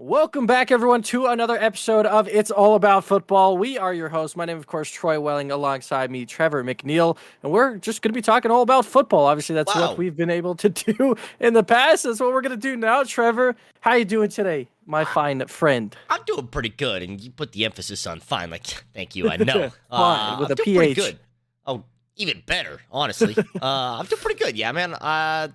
Welcome back, everyone, to another episode of It's All About Football. We are your hosts. My name, of course, Troy Welling, alongside me, Trevor McNeil, and we're just going to be talking all about football. Obviously, that's what Wow. we've been able to do in the past. That's what we're going to do now. Trevor, how you doing today, my I- fine friend? I'm doing pretty good, and you put the emphasis on fine. Like, thank you. I know. Fine, with I'm a doing pretty PH. good. Oh, even better, honestly. I'm doing pretty good. Yeah, man.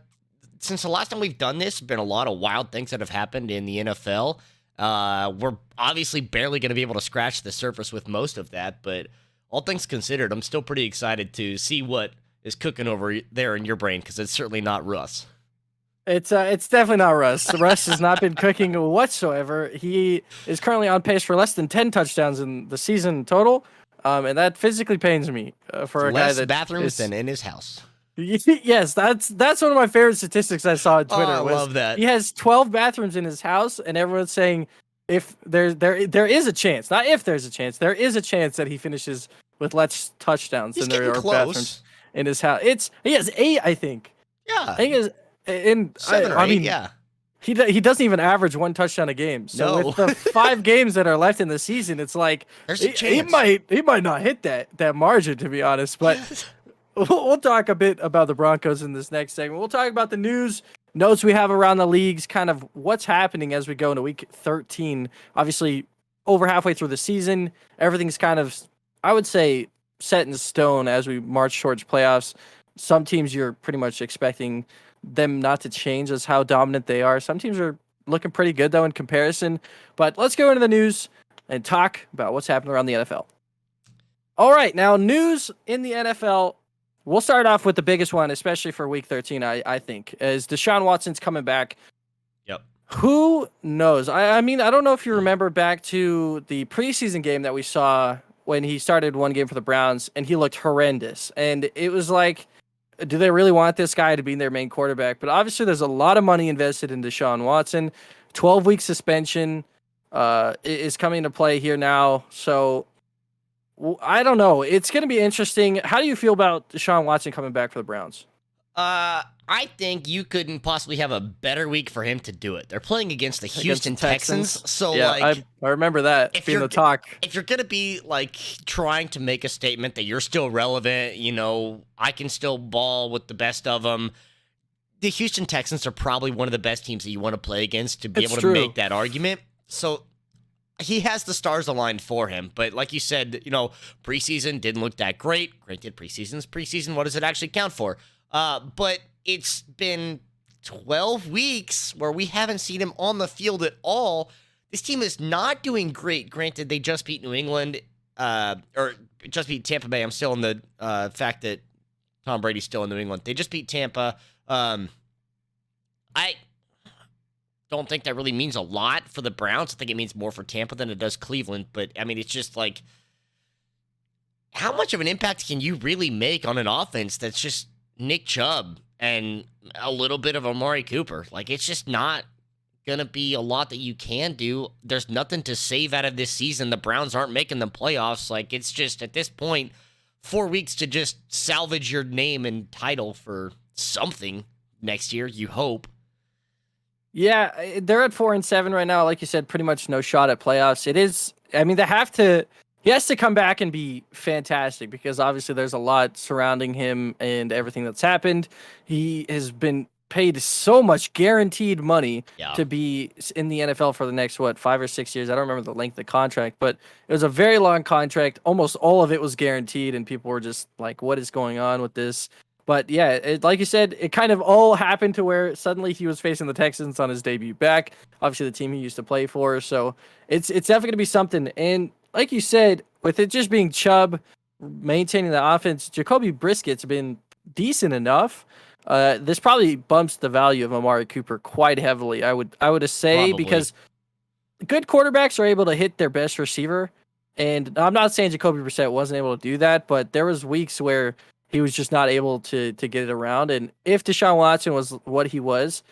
Since the last time we've done this, been a lot of wild things that have happened in the NFL. We're obviously barely going to be able to scratch the surface with most of that, but all things considered, I'm still pretty excited to see what is cooking over there in your brain because it's certainly not Russ. It's definitely not Russ. Russ has not been cooking whatsoever. He is currently on pace for less than 10 touchdowns in the season total, and that physically pains me for a guy Less that bathrooms is. than in his house. Yes, that's one of my favorite statistics I saw on Oh, Twitter. I Was love that. he has 12 bathrooms in his house, and everyone's saying if there is a chance, not if there's a chance, there is a chance that he finishes with less touchdowns He's than there getting are bathrooms close. in his house. He has 8, I think. I Yeah, think is and seven or I eight. mean Yeah. he doesn't even average one touchdown a game. So No. with the 5 games that are left in the season, it's like There's a he chance. might not hit that margin, to be honest, but. We'll talk a bit about the Broncos in this next segment. We'll talk about the news, notes we have around the leagues, kind of what's happening as we go into week 13. Obviously, over halfway through the season, everything's kind of, I would say, set in stone as we march towards playoffs. Some teams you're pretty much expecting them not to change as how dominant they are. Some teams are looking pretty good, though, in comparison. But let's go into the news and talk about what's happening around the NFL. All right, now news in the NFL. We'll start off with the biggest one, especially for Week 13, I think, is Deshaun Watson's coming back. Yep. Who knows? I mean, I don't know if you remember back to the preseason game that we saw when he started one game for the Browns, and he looked horrendous. And it was like, do they really want this guy to be their main quarterback? But obviously, there's a lot of money invested in Deshaun Watson. 12-week suspension is coming into play here now. So I don't know. It's going to be interesting. How do you feel about Deshaun Watson coming back for the Browns? I think you couldn't possibly have a better week for him to do it. They're playing against the Houston Texans, so yeah, like, I remember that if being you're the talk. if you're gonna be like trying to make a statement that you're still relevant, I can still ball with the best of them. The Houston Texans are probably one of the best teams that you want to play against to be It's able to true. make that argument. So he has the stars aligned for him. But like you said, preseason didn't look that great. Granted, preseason's preseason. What does it actually count for? But it's been 12 weeks where we haven't seen him on the field at all. This team is not doing great. Granted, they just beat New England, or just beat Tampa Bay. I'm still in the fact that Tom Brady's still in New England. They just beat Tampa. I don't think that really means a lot for the Browns. I think it means more for Tampa than it does Cleveland. But, I mean, it's just like, how much of an impact can you really make on an offense that's just Nick Chubb and a little bit of Amari Cooper? Like, it's just not going to be a lot that you can do. There's nothing to save out of this season. The Browns aren't making the playoffs. Like, it's just, at this point, 4 weeks to just salvage your name and title for something next year, you hope. Yeah, they're at 4-7 right now. Like you said, pretty much no shot at playoffs. It is. I mean, he has to come back and be fantastic because obviously there's a lot surrounding him and everything that's happened. He has been paid so much guaranteed money to be in the NFL for the next 5 or 6 years. I don't remember the length of the contract, but it was a very long contract. Almost all of it was guaranteed, and people were just like, "What is going on with this?" But yeah, like you said, it kind of all happened to where suddenly he was facing the Texans on his debut back. Obviously, the team he used to play for. So it's definitely going to be something. And like you said, with it just being Chubb maintaining the offense, Jacoby Briskett's been decent enough. This probably bumps the value of Amari Cooper quite heavily. I would say Probably. because good quarterbacks are able to hit their best receiver. And I'm not saying Jacoby Brissett wasn't able to do that, but there was weeks where he was just not able to get it around. And if Deshaun Watson was what he was,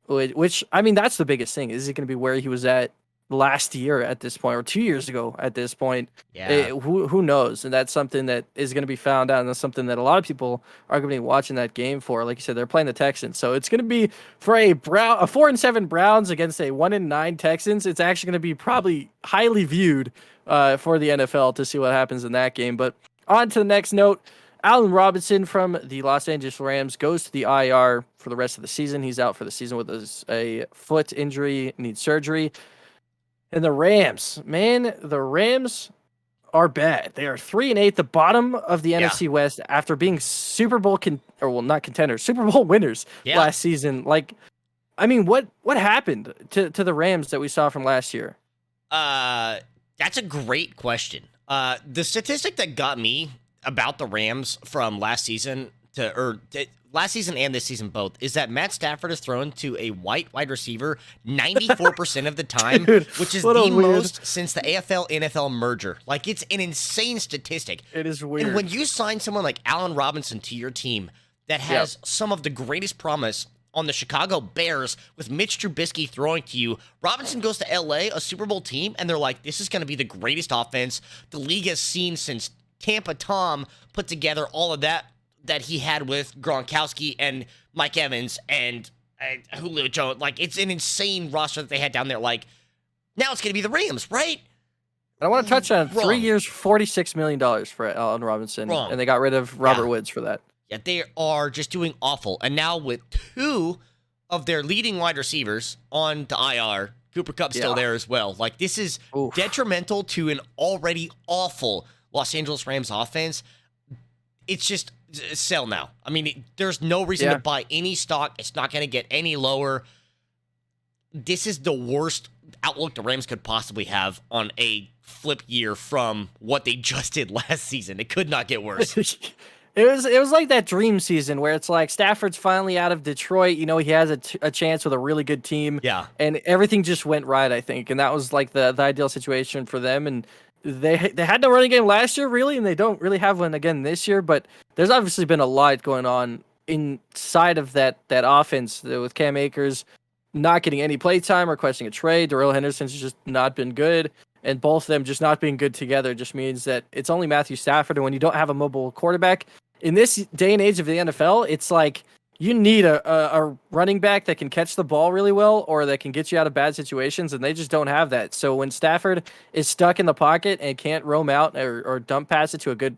which I mean, that's the biggest thing. Is he going to be where he was at last year at this point, or 2 years ago at this point. Yeah. Who knows? And that's something that is going to be found out, and that's something that a lot of people are going to be watching that game for. Like you said, they're playing the Texans, so it's going to be for a 4-7 Browns against a 1-9 Texans. It's actually going to be probably highly viewed for the NFL to see what happens in that game. But on to the next note. Allen Robinson from the Los Angeles Rams goes to the IR for the rest of the season. He's out for the season with a foot injury, needs surgery. And the Rams, man, the Rams are bad. They are 3-8, the bottom of the NFC West after being Super Bowl not contenders, Super Bowl winners last season. Like, I mean, what happened to the Rams that we saw from last year? That's a great question. The statistic that got me about the Rams from last season last season and this season both is that Matt Stafford is thrown to a white wide receiver 94% of the time, Dude, which is the most since the AFL-NFL merger. Like, it's an insane statistic. It is weird. And when you sign someone like Allen Robinson to your team that has some of the greatest promise on the Chicago Bears with Mitch Trubisky throwing to you, Robinson goes to LA, a Super Bowl team, and they're like, this is going to be the greatest offense the league has seen since Tampa Tom put together all of that he had with Gronkowski and Mike Evans and Julio Jones. Like, it's an insane roster that they had down there. Like, now it's going to be the Rams, right? I want to touch on 3 years, $46 million for Allen Robinson. And they got rid of Robert Woods for that. Yeah, they are just doing awful. And now with two of their leading wide receivers on the IR, Cooper Kupp's still there as well. Like, this is detrimental to an already awful Los Angeles Rams offense. It's just sell now. I mean, there's no reason to buy any stock. It's not going to get any lower. This is the worst outlook the Rams could possibly have on a flip year from what they just did last season. It could not get worse. It was like that dream season where it's like Stafford's finally out of Detroit. You know, he has a chance with a really good team. Yeah. And everything just went right, I think. And that was like the ideal situation for them. And they had no running game last year, really, and they don't really have one again this year. But there's obviously been a lot going on inside of that offense with Cam Akers not getting any play time, requesting a trade. Darrell Henderson's just not been good. And both of them just not being good together just means that it's only Matthew Stafford. And when you don't have a mobile quarterback, in this day and age of the NFL, it's like you need a running back that can catch the ball really well or that can get you out of bad situations, and they just don't have that. So when Stafford is stuck in the pocket and can't roam out or dump pass it to a good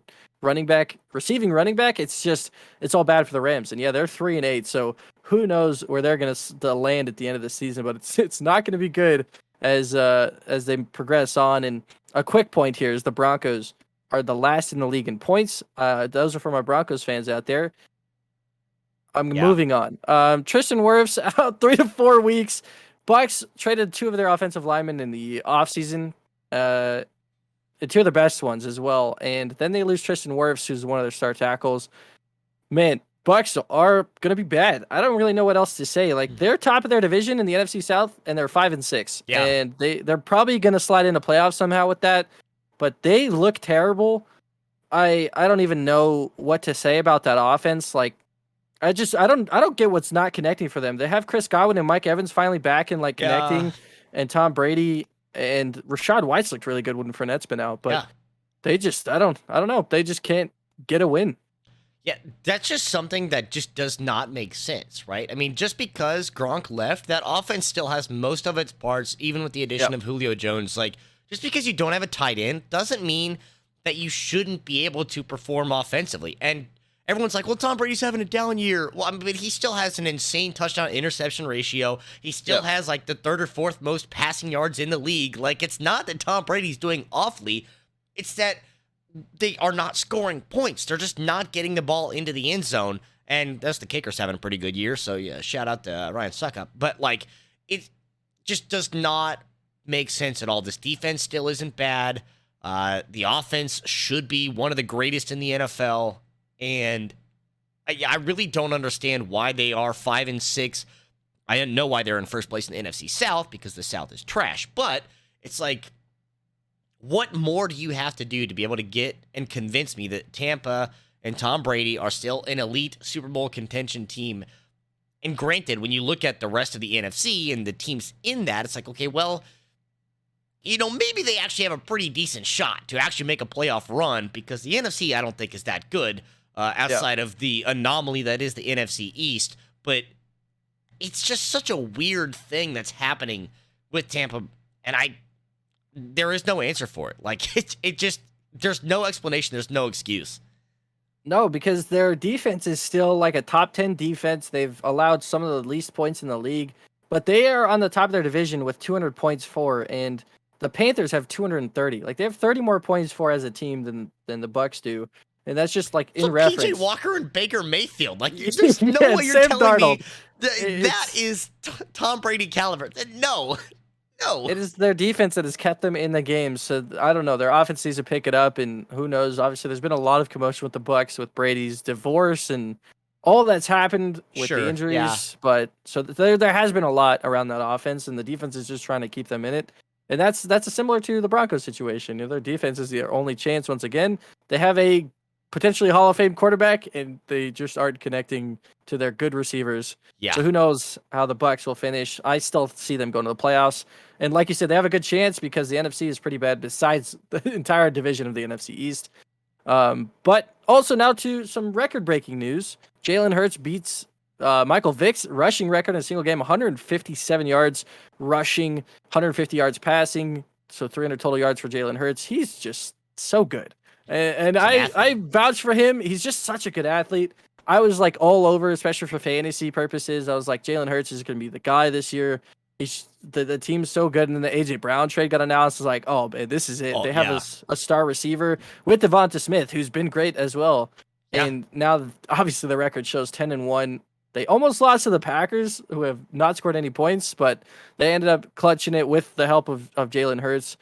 receiving running back, it's all bad for the Rams. And yeah, they're 3-8, so who knows where they're going to land at the end of the season, but it's not going to be good as they progress on. And a quick point here is the Broncos are the last in the league in points. Those are for my Broncos fans out there. I'm moving on. Tristan Wirfs out 3 to 4 weeks. Bucks traded 2 of their offensive linemen in the offseason. 2 of the best ones as well. And then they lose Tristan Wirfs, who's one of their star tackles. Man, Bucks are going to be bad. I don't really know what else to say. Like, they're top of their division in the NFC South, and they're 5-6. Yeah. And they're probably going to slide into playoffs somehow with that. But they look terrible. I don't even know what to say about that offense. Like, I don't get what's not connecting for them. They have Chris Godwin and Mike Evans finally back and like connecting, and Tom Brady and Rashad White's looked really good when Fournette's been out, but they just I don't know. They just can't get a win. Yeah, that's just something that just does not make sense, right? I mean, just because Gronk left, that offense still has most of its parts, even with the addition of Julio Jones. Like, just because you don't have a tight end doesn't mean that you shouldn't be able to perform offensively. And everyone's like, well, Tom Brady's having a down year. Well, I mean, he still has an insane touchdown-interception ratio. He still has, like, the 3rd or 4th most passing yards in the league. Like, it's not that Tom Brady's doing awfully. It's that they are not scoring points. They're just not getting the ball into the end zone. And that's the Kickers having a pretty good year, so yeah, shout out to Ryan Suckup. But, like, it just does not make sense at all. This defense still isn't bad. The offense should be one of the greatest in the NFL. And I really don't understand why they are 5-6. I don't know why they're in first place in the NFC South, because the South is trash. But it's like, what more do you have to do to be able to get and convince me that Tampa and Tom Brady are still an elite Super Bowl contention team? And granted, when you look at the rest of the NFC and the teams in that, it's like, okay, well, maybe they actually have a pretty decent shot to actually make a playoff run because the NFC, I don't think, is that good outside of the anomaly that is the NFC East. But it's just such a weird thing that's happening with Tampa, and there is no answer for it. Like, it just, there's no explanation, there's no excuse. No, because their defense is still like a top 10 defense. They've allowed some of the least points in the league, but they are on the top of their division with 200 points for, and the Panthers have 230. Like, they have 30 more points for as a team than the Bucks do. And that's just like in reference. PJ Walker and Baker Mayfield. Like, there's no way you're Sam telling Darnold. me that is Tom Brady caliber. No. It is their defense that has kept them in the game. So I don't know. Their offense needs to pick it up, and who knows? Obviously, there's been a lot of commotion with the Bucks, with Brady's divorce and all that's happened with the injuries. Yeah. But so there has been a lot around that offense, and the defense is just trying to keep them in it. And that's similar to the Broncos situation. Their defense is their only chance. Once again, they have a potentially Hall of Fame quarterback, and they just aren't connecting to their good receivers. Yeah. So who knows how the Bucks will finish? I still see them going to the playoffs. And like you said, they have a good chance because the NFC is pretty bad besides the entire division of the NFC East. But also now to some record-breaking news. Jalen Hurts beats Michael Vick's rushing record in a single game, 157 yards rushing, 150 yards passing, so 300 total yards for Jalen Hurts. He's just so good. And I vouch for him. He's just such a good athlete. I was like all over, especially for fantasy purposes. I was like, Jalen Hurts is going to be the guy this year. The team's so good. And then the AJ Brown trade got announced. It's like, oh, man, this is it. They have a star receiver with Devonta Smith, who's been great as well. Yeah. And now, obviously, the record shows 10-1. They almost lost to the Packers, who have not scored any points, but they ended up clutching it with the help of Jalen Hurts.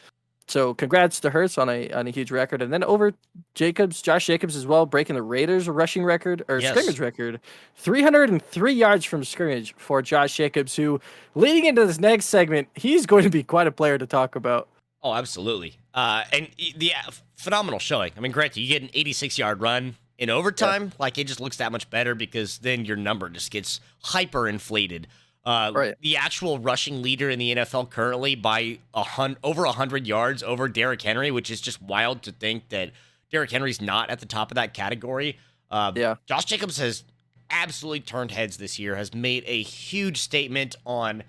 So congrats to Hurts on a huge record. And then over Josh Jacobs as well, breaking the Raiders rushing record or scrimmage record. 303 yards from scrimmage for Josh Jacobs, who leading into this next segment, he's going to be quite a player to talk about. Oh, absolutely. And the phenomenal showing. I mean, granted, you get an 86-yard run in overtime. Yeah. Like, it just looks that much better because then your number just gets hyper inflated. Right. The actual rushing leader in the NFL currently by over 100 yards over Derrick Henry, which is just wild to think that Derrick Henry's not at the top of that category. Josh Jacobs has absolutely turned heads this year, has made a huge statement on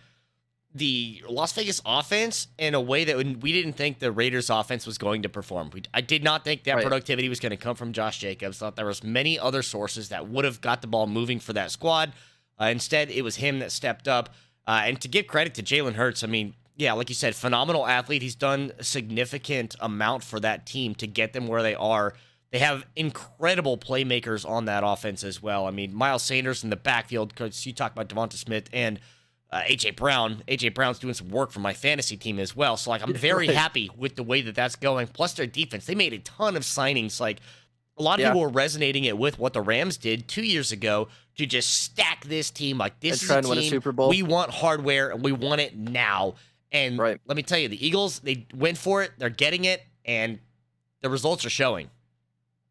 the Las Vegas offense in a way that we didn't think the Raiders offense was going to perform. I did not think that productivity was going to come from Josh Jacobs. Thought there was many other sources that would have got the ball moving for that squad. Instead, it was him that stepped up. And to give credit to Jalen Hurts, I mean, yeah, like you said, phenomenal athlete. He's done a significant amount for that team to get them where they are. They have incredible playmakers on that offense as well. I mean, Miles Sanders in the backfield, because you talk about Devonta Smith and AJ Brown. AJ Brown's doing some work for my fantasy team as well. So, like, I'm very happy with the way that that's going. Plus, their defense, they made a ton of signings. Like, a lot of people were resonating it with what the Rams did 2 years ago to just stack this team. Like, this is a team, win a Super Bowl. We want hardware, and we want it now. And let me tell you, the Eagles, they went for it. They're getting it, and the results are showing.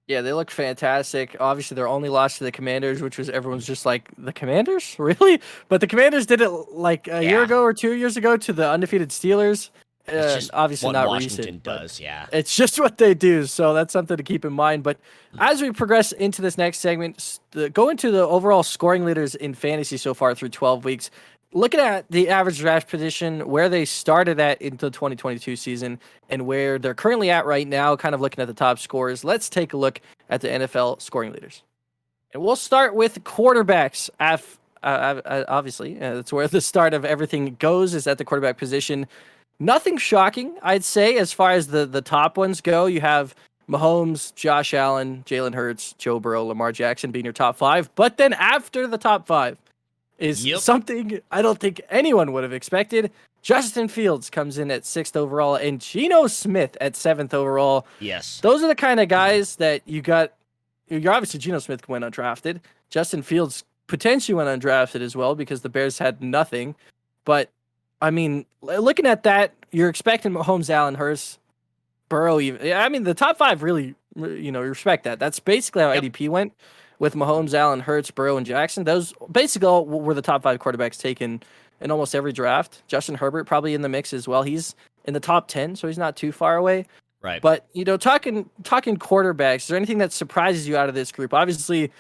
Yeah, they look fantastic. Obviously, their only loss to the Commanders, which was everyone's just like, the Commanders? Really? But the Commanders did it like a year ago or 2 years ago to the undefeated Steelers. It's just obviously what not Washington recent, does, yeah. It's just what they do, so that's something to keep in mind. But as we progress into this next segment, go into the overall scoring leaders in fantasy so far through 12 weeks. Looking at the average draft position, where they started at into the 2022 season and where they're currently at right now, kind of looking at the top scorers, let's take a look at the NFL scoring leaders. And we'll start with quarterbacks. Obviously, that's where the start of everything goes, is at the quarterback position. Nothing shocking, I'd say, as far as the top ones go. You have Mahomes, Josh Allen, Jalen Hurts, Joe Burrow, Lamar Jackson being your top five. But then after the top five is something I don't think anyone would have expected. Justin Fields comes in at 6th overall and Geno Smith at 7th overall. Yes. Those are the kind of guys that you got. You're obviously Geno Smith went undrafted. Justin Fields potentially went undrafted as well because the Bears had nothing. But I mean, looking at that, you're expecting Mahomes, Allen, Hurts, Burrow. Even, I mean, the top five really, you respect that. That's basically how ADP went with Mahomes, Allen, Hurts, Burrow, and Jackson. Those basically all were the top five quarterbacks taken in almost every draft. Justin Herbert probably in the mix as well. He's in the top 10, so he's not too far away. Right. But, talking quarterbacks, is there anything that surprises you out of this group? Obviously,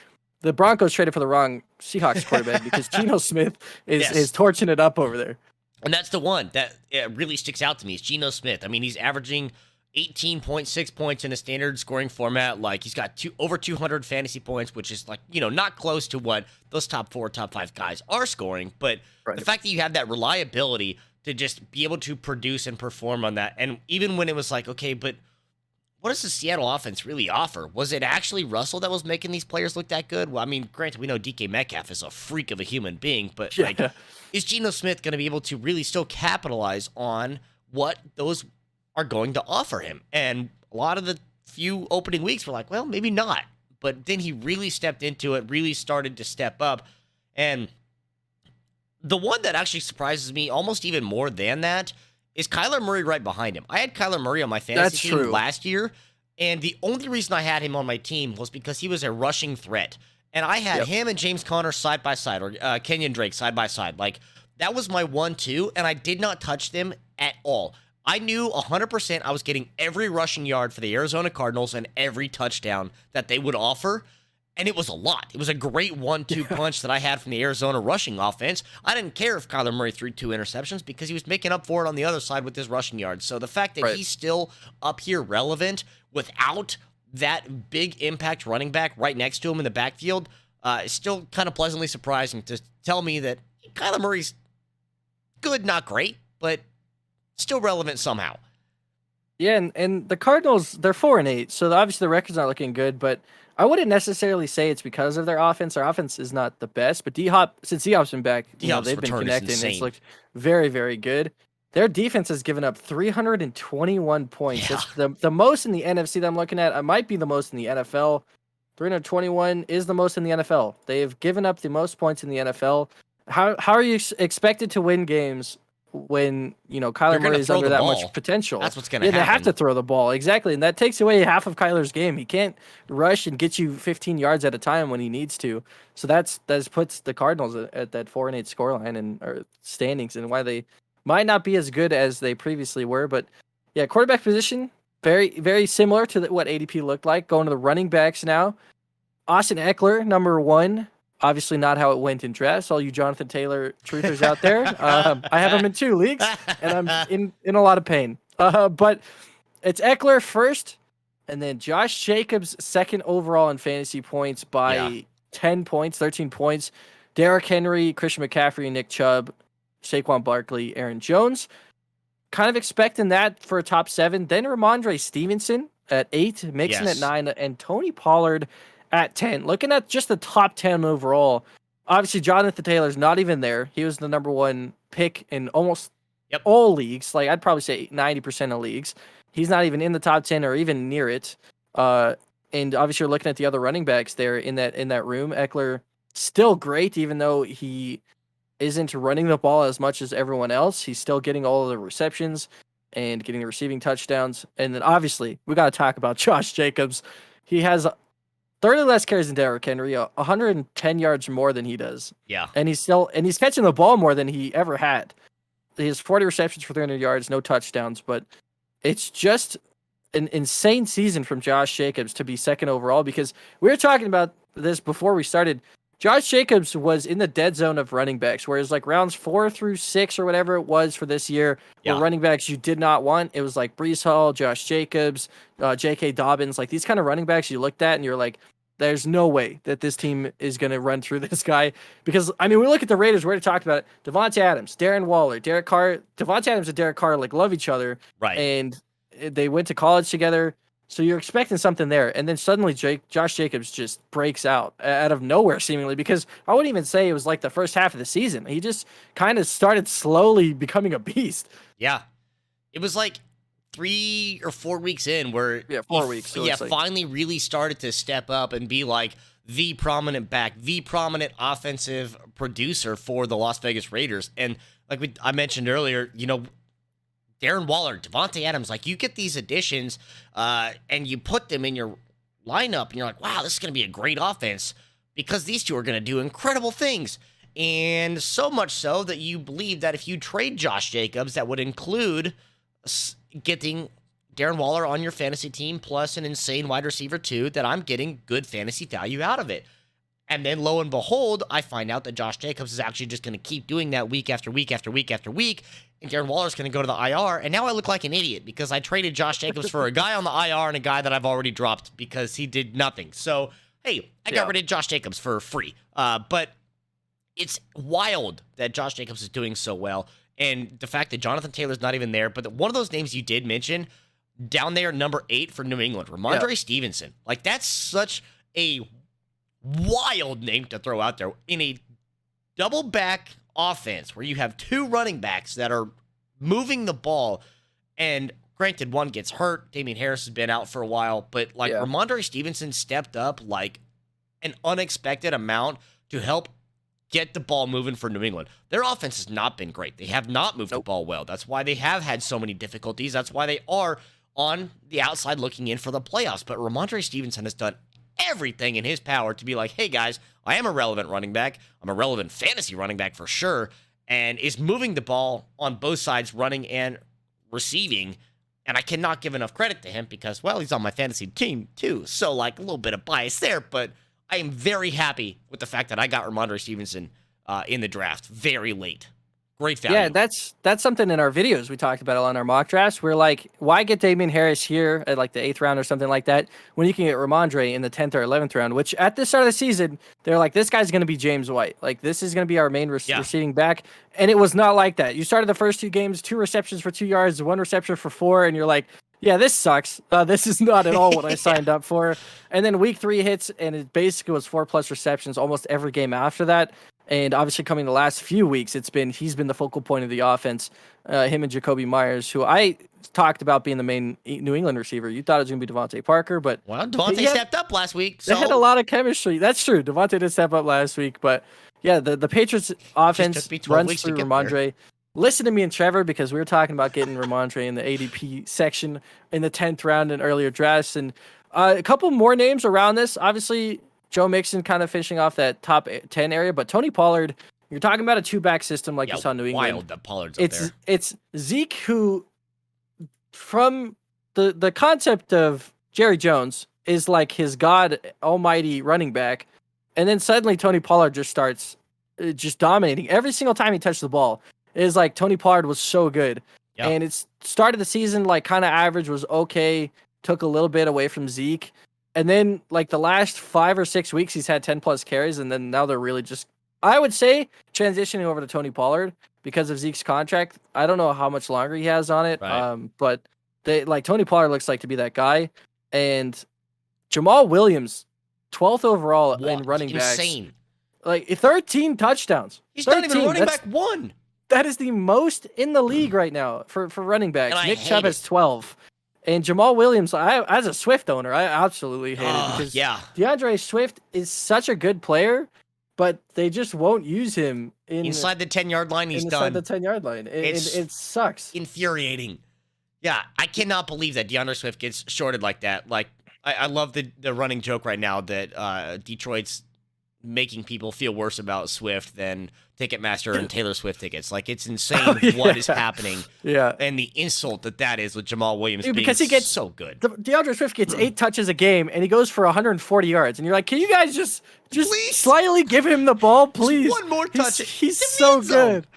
the Broncos traded for the wrong Seahawks quarterback because Geno Smith is torching it up over there. And that's the one that really sticks out to me is Geno Smith. I mean, he's averaging 18.6 points in a standard scoring format. Like, he's got over 200 fantasy points, which is like, not close to what those top 4, top 5 guys are scoring. But the fact that you have that reliability to just be able to produce and perform on that. And even when it was like, okay, but what does the Seattle offense really offer? Was it actually Russell that was making these players look that good? Well, I mean, granted, we know DK Metcalf is a freak of a human being, but is Geno Smith going to be able to really still capitalize on what those are going to offer him? And a lot of the few opening weeks were like, well, maybe not. But then he really stepped into it, really started to step up. And the one that actually surprises me almost even more than that is Kyler Murray right behind him. I had Kyler Murray on my fantasy team last year, and the only reason I had him on my team was because he was a rushing threat. And I had him and James Conner side by side, or Kenyon Drake side by side. Like, that was my 1-2, and I did not touch them at all. I knew 100% I was getting every rushing yard for the Arizona Cardinals and every touchdown that they would offer. And it was a lot. It was a great 1-2 punch that I had from the Arizona rushing offense. I didn't care if Kyler Murray threw 2 interceptions because he was making up for it on the other side with his rushing yards. So the fact that he's still up here relevant without that big impact running back right next to him in the backfield is still kind of pleasantly surprising to tell me that Kyler Murray's good, not great, but still relevant somehow. Yeah, and the Cardinals, they're 4-8, so obviously the record's not looking good, but I wouldn't necessarily say it's because of their offense. Their offense is not the best, but since D-Hop's been back, they've been connecting. It's looked very, very good. Their defense has given up 321 points. That's the most in the NFC that I'm looking at. It might be the most in the NFL. 321 is the most in the NFL. They've given up the most points in the NFL. How are you expected to win games when Kyler Murray is under that much potential? That's what's going to happen. They have to throw the ball, exactly, and that takes away half of Kyler's game. He can't rush and get you 15 yards at a time when he needs to. So that puts the Cardinals at that 4-8 scoreline or standings, and why they might not be as good as they previously were. But yeah, quarterback position very, very similar to what ADP looked like. Going to the running backs now. Austin Eckler, number 1. Obviously not how it went in drafts. All you Jonathan Taylor truthers out there. I have him in 2 leagues, and I'm in a lot of pain. But it's Eckler first, and then Josh Jacobs second overall in fantasy points by 10 points, 13 points. Derrick Henry, Christian McCaffrey, Nick Chubb, Saquon Barkley, Aaron Jones. Kind of expecting that for a top 7. Then Ramondre Stevenson at 8, Mixon at 9, and Tony Pollard at 10. Looking at just the top 10 overall, obviously Jonathan Taylor's not even there. He was the number 1 pick in almost all leagues. Like, I'd probably say 90% of leagues. He's not even in the top 10 or even near it. And obviously you're looking at the other running backs there in that room. Eckler still great, even though he isn't running the ball as much as everyone else. He's still getting all of the receptions and getting the receiving touchdowns. And then obviously we got to talk about Josh Jacobs. He has 30 less carries than Derrick Henry, 110 yards more than he does. Yeah. And he's catching the ball more than he ever had. He has 40 receptions for 300 yards, no touchdowns, but it's just an insane season from Josh Jacobs to be second overall, because we were talking about this before we started. Josh Jacobs was in the dead zone of running backs, whereas like rounds 4 through 6 or whatever it was for this year were running backs you did not want. It was like Breece Hall, Josh Jacobs, J.K. Dobbins, like these kind of running backs you looked at and you're like, there's no way that this team is going to run through this guy. Because, I mean, we look at the Raiders, we already talked about it. Devontae Adams, Darren Waller, Derek Carr. Devontae Adams and Derek Carr like love each other. Right. And they went to college together. So you're expecting something there. And then suddenly Josh Jacobs just breaks out of nowhere, seemingly, because I wouldn't even say it was like the first half of the season. He just kind of started slowly becoming a beast. Yeah. It was like 3 or 4 weeks in where 4 weeks. So finally really started to step up and be like the prominent back, the prominent offensive producer for the Las Vegas Raiders. And like I mentioned earlier, Darren Waller, Devontae Adams, like you get these additions and you put them in your lineup and you're like, wow, this is going to be a great offense because these two are going to do incredible things. And so much so that you believe that if you trade Josh Jacobs, that would include getting Darren Waller on your fantasy team plus an insane wide receiver too, that I'm getting good fantasy value out of it. And then lo and behold, I find out that Josh Jacobs is actually just going to keep doing that week after week after week after week. And Darren Waller's going to go to the IR. And now I look like an idiot because I traded Josh Jacobs for a guy on the IR and a guy that I've already dropped because he did nothing. So, hey, I got rid of Josh Jacobs for free. But it's wild that Josh Jacobs is doing so well. And the fact that Jonathan Taylor's not even there. But one of those names you did mention, down there, number 8 for New England, Ramondre Stevenson. Like, that's such a wild name to throw out there in a double back offense where you have 2 running backs that are moving the ball. And granted, one gets hurt. Damian Harris has been out for a while, but like Ramondre Stevenson stepped up like an unexpected amount to help get the ball moving for New England. Their offense has not been great. They have not moved the ball well. That's why they have had so many difficulties. That's why they are on the outside looking in for the playoffs. But Ramondre Stevenson has done everything in his power to be like, hey guys, I am a relevant running back. I'm a relevant fantasy running back for sure, and is moving the ball on both sides, running and receiving. And I cannot give enough credit to him because, well, he's on my fantasy team too. So like a little bit of bias there, but I am very happy with the fact that I got Ramondre Stevenson in the draft very late. Great value. Yeah, that's something in our videos we talked about on our mock drafts. We're like, why get Damian Harris here at like the 8th round or something like that when you can get Ramondre in the 10th or 11th round, which at the start of the season, they're like, this guy's going to be James White. Like, this is going to be our main receiving back. And it was not like that. You started the first 2 games, 2 receptions for 2 yards, 1 reception for 4, and you're like, yeah, this sucks. This is not at all what I signed up for. And then week 3 hits, and it basically was 4+ receptions almost every game after that. And obviously coming the last few weeks, he's been the focal point of the offense. Him and Jacoby Myers, who I talked about being the main New England receiver. You thought it was going to be Devontae Parker, but Devontae stepped up last week. So. They had a lot of chemistry. That's true. Devontae did step up last week, but yeah, the Patriots offense runs through Ramondre. Listen to me and Trevor, because we were talking about getting Ramondre in the ADP section in the 10th round in earlier drafts, and a couple more names around this. Obviously, Joe Mixon kind of finishing off that top 10 area, but Tony Pollard, you're talking about a 2-back system like you saw in New England. Wild that Pollard's up there. It's Zeke, who, from the concept of Jerry Jones, is like his God almighty running back, and then suddenly Tony Pollard just starts just dominating. Every single time he touched the ball, it is like Tony Pollard was so good. Yep. And it's started the season like kind of average, was okay, took a little bit away from Zeke. And then, like, the last 5 or 6 weeks, he's had 10+ carries, and then now they're really just, I would say, transitioning over to Tony Pollard because of Zeke's contract. I don't know how much longer he has on it, but Tony Pollard looks like to be that guy. And Jamal Williams, 12th overall in running backs. Insane. Like, 13 touchdowns. He's not even running back 1. That is the most in the league right now for running backs. And Nick Chubb has 12. And Jamal Williams, as a Swift owner, I absolutely hate it because DeAndre Swift is such a good player, but they just won't use him inside the 10-yard line. He's inside done. the 10-yard line. It sucks. Infuriating. Yeah, I cannot believe that DeAndre Swift gets shorted like that. Like, I love the running joke right now that Detroit's making people feel worse about Swift than Ticketmaster and Taylor Swift tickets. Like, it's insane what is happening. Yeah. And the insult that is with Jamal Williams because he gets so good. DeAndre Swift gets 8 touches a game, and he goes for 140 yards. And you're like, can you guys just slightly give him the ball, please? Just one more touch. He's so good.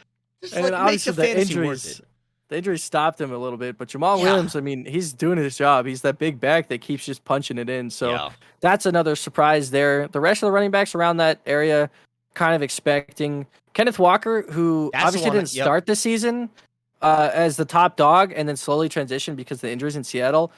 Just and obviously the injuries. The injury stopped him a little bit, but Jamal Williams, I mean, he's doing his job. He's that big back that keeps just punching it in. So that's another surprise there. The rest of the running backs around that area kind of expecting Kenneth Walker, who obviously didn't start the season as the top dog and then slowly transitioned because of the injuries in Seattle.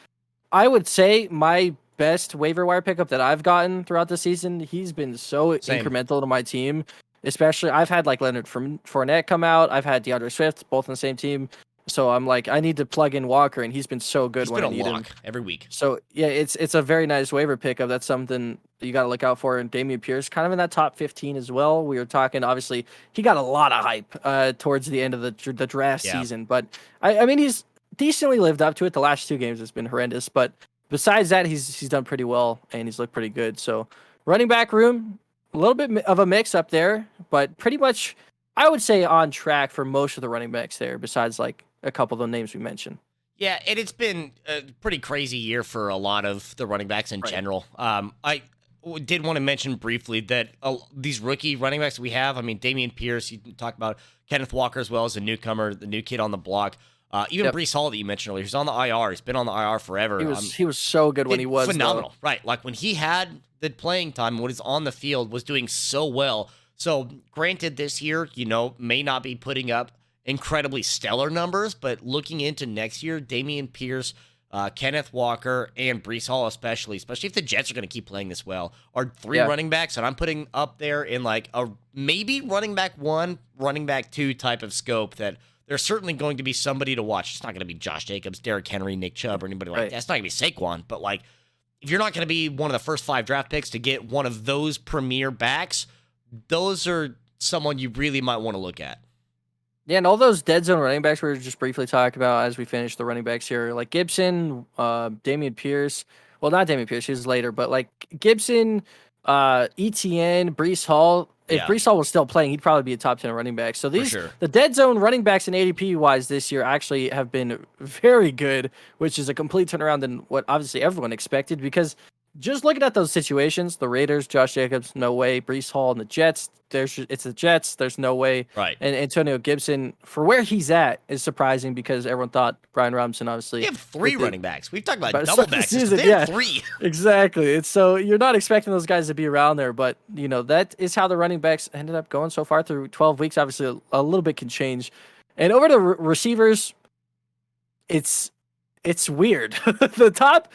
I would say my best waiver wire pickup that I've gotten throughout the season. He's been so incremental to my team. Especially, I've had like Leonard Fournette come out. I've had DeAndre Swift, both on the same team. So I'm like, I need to plug in Walker, and he's been so good when I need him every week. So yeah, it's a very nice waiver pickup. That's something you got to look out for. And Dameon Pierce, kind of in that top 15 as well. We were talking, obviously, he got a lot of hype towards the end of the draft season, but I mean, he's decently lived up to it. The last 2 games has been horrendous, but besides that, he's done pretty well, and he's looked pretty good. So running back room, a little bit of a mix up there, but pretty much, I would say, on track for most of the running backs there, besides like a couple of the names we mentioned. Yeah, and it's been a pretty crazy year for a lot of the running backs in Right. general. Did want to mention briefly that these rookie running backs we have, I mean, Damian Pierce, you talked about Kenneth Walker as well as a newcomer, the new kid on the block. Even Yep. Brees Hall that you mentioned earlier, he's on the IR. He's been on the IR He forever. was so good when he Did was though. phenomenal, right? Like when he had the playing time, what is on the field was doing so well. So, granted, this year, may not be putting up incredibly stellar numbers, but looking into next year, Damian Pierce, Kenneth Walker, and Brees Hall, especially if the Jets are going to keep playing this well, are three Yeah. running backs, and I'm putting up there in like a maybe running back one, running back two type of scope that there's certainly going to be somebody to watch. It's not going to be Josh Jacobs, Derrick Henry, Nick Chubb, or anybody like Right. that. It's not going to be Saquon, but like if you're not going to be one of the first 5 draft picks to get one of those premier backs, those are someone you really might want to look at. Yeah, and all those dead zone running backs we were just briefly talking about as we finish the running backs here, like Gibson, Damian Pierce. Well, not Damian Pierce, he's later, but like Gibson, ETN, Brees Hall. If Yeah, Brees Hall was still playing, he'd probably be a top 10 running back. So for these sure. the dead zone running backs in ADP wise this year actually have been very good, which is a complete turnaround than what obviously everyone expected because just looking at those situations, the Raiders, Josh Jacobs, no way. Brees Hall and the Jets, it's the Jets, there's no way. Right. And Antonio Gibson, for where he's at, is surprising because everyone thought Brian Robinson, obviously. We have 3 running backs. We've talked about But double start the backs. season, They have yeah. 3. Exactly. It's so you're not expecting those guys to be around there, but that is how the running backs ended up going so far through 12 weeks. Obviously, a little bit can change. And over to receivers, it's weird. the top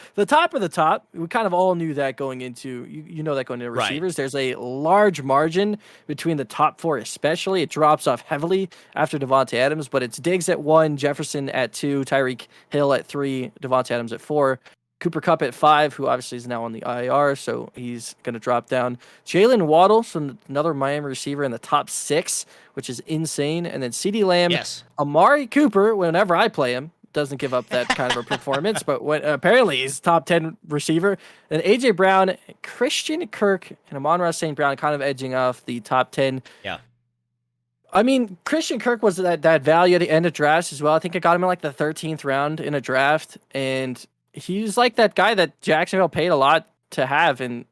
of the top, we kind of all knew that going into that going into Right. receivers. There's a large margin between the top 4, especially. It drops off heavily after Devontae Adams, but it's Diggs at 1, Jefferson at 2, Tyreek Hill at 3, Devontae Adams at 4. Cooper Kupp at 5, who obviously is now on the IR, so he's going to drop down. Jalen Waddle, so another Miami receiver in the top 6, which is insane. And then CeeDee Lamb, Yes. Amari Cooper, whenever I play him, doesn't give up that kind of a performance, but when apparently he's top 10 receiver. And AJ Brown, Christian Kirk, and Amon-Ra St. Brown kind of edging off the top 10. Yeah. I mean, Christian Kirk was that value at the end of drafts as well. I think I got him in like the 13th round in a draft, and he's like that guy that Jacksonville paid a lot to have, and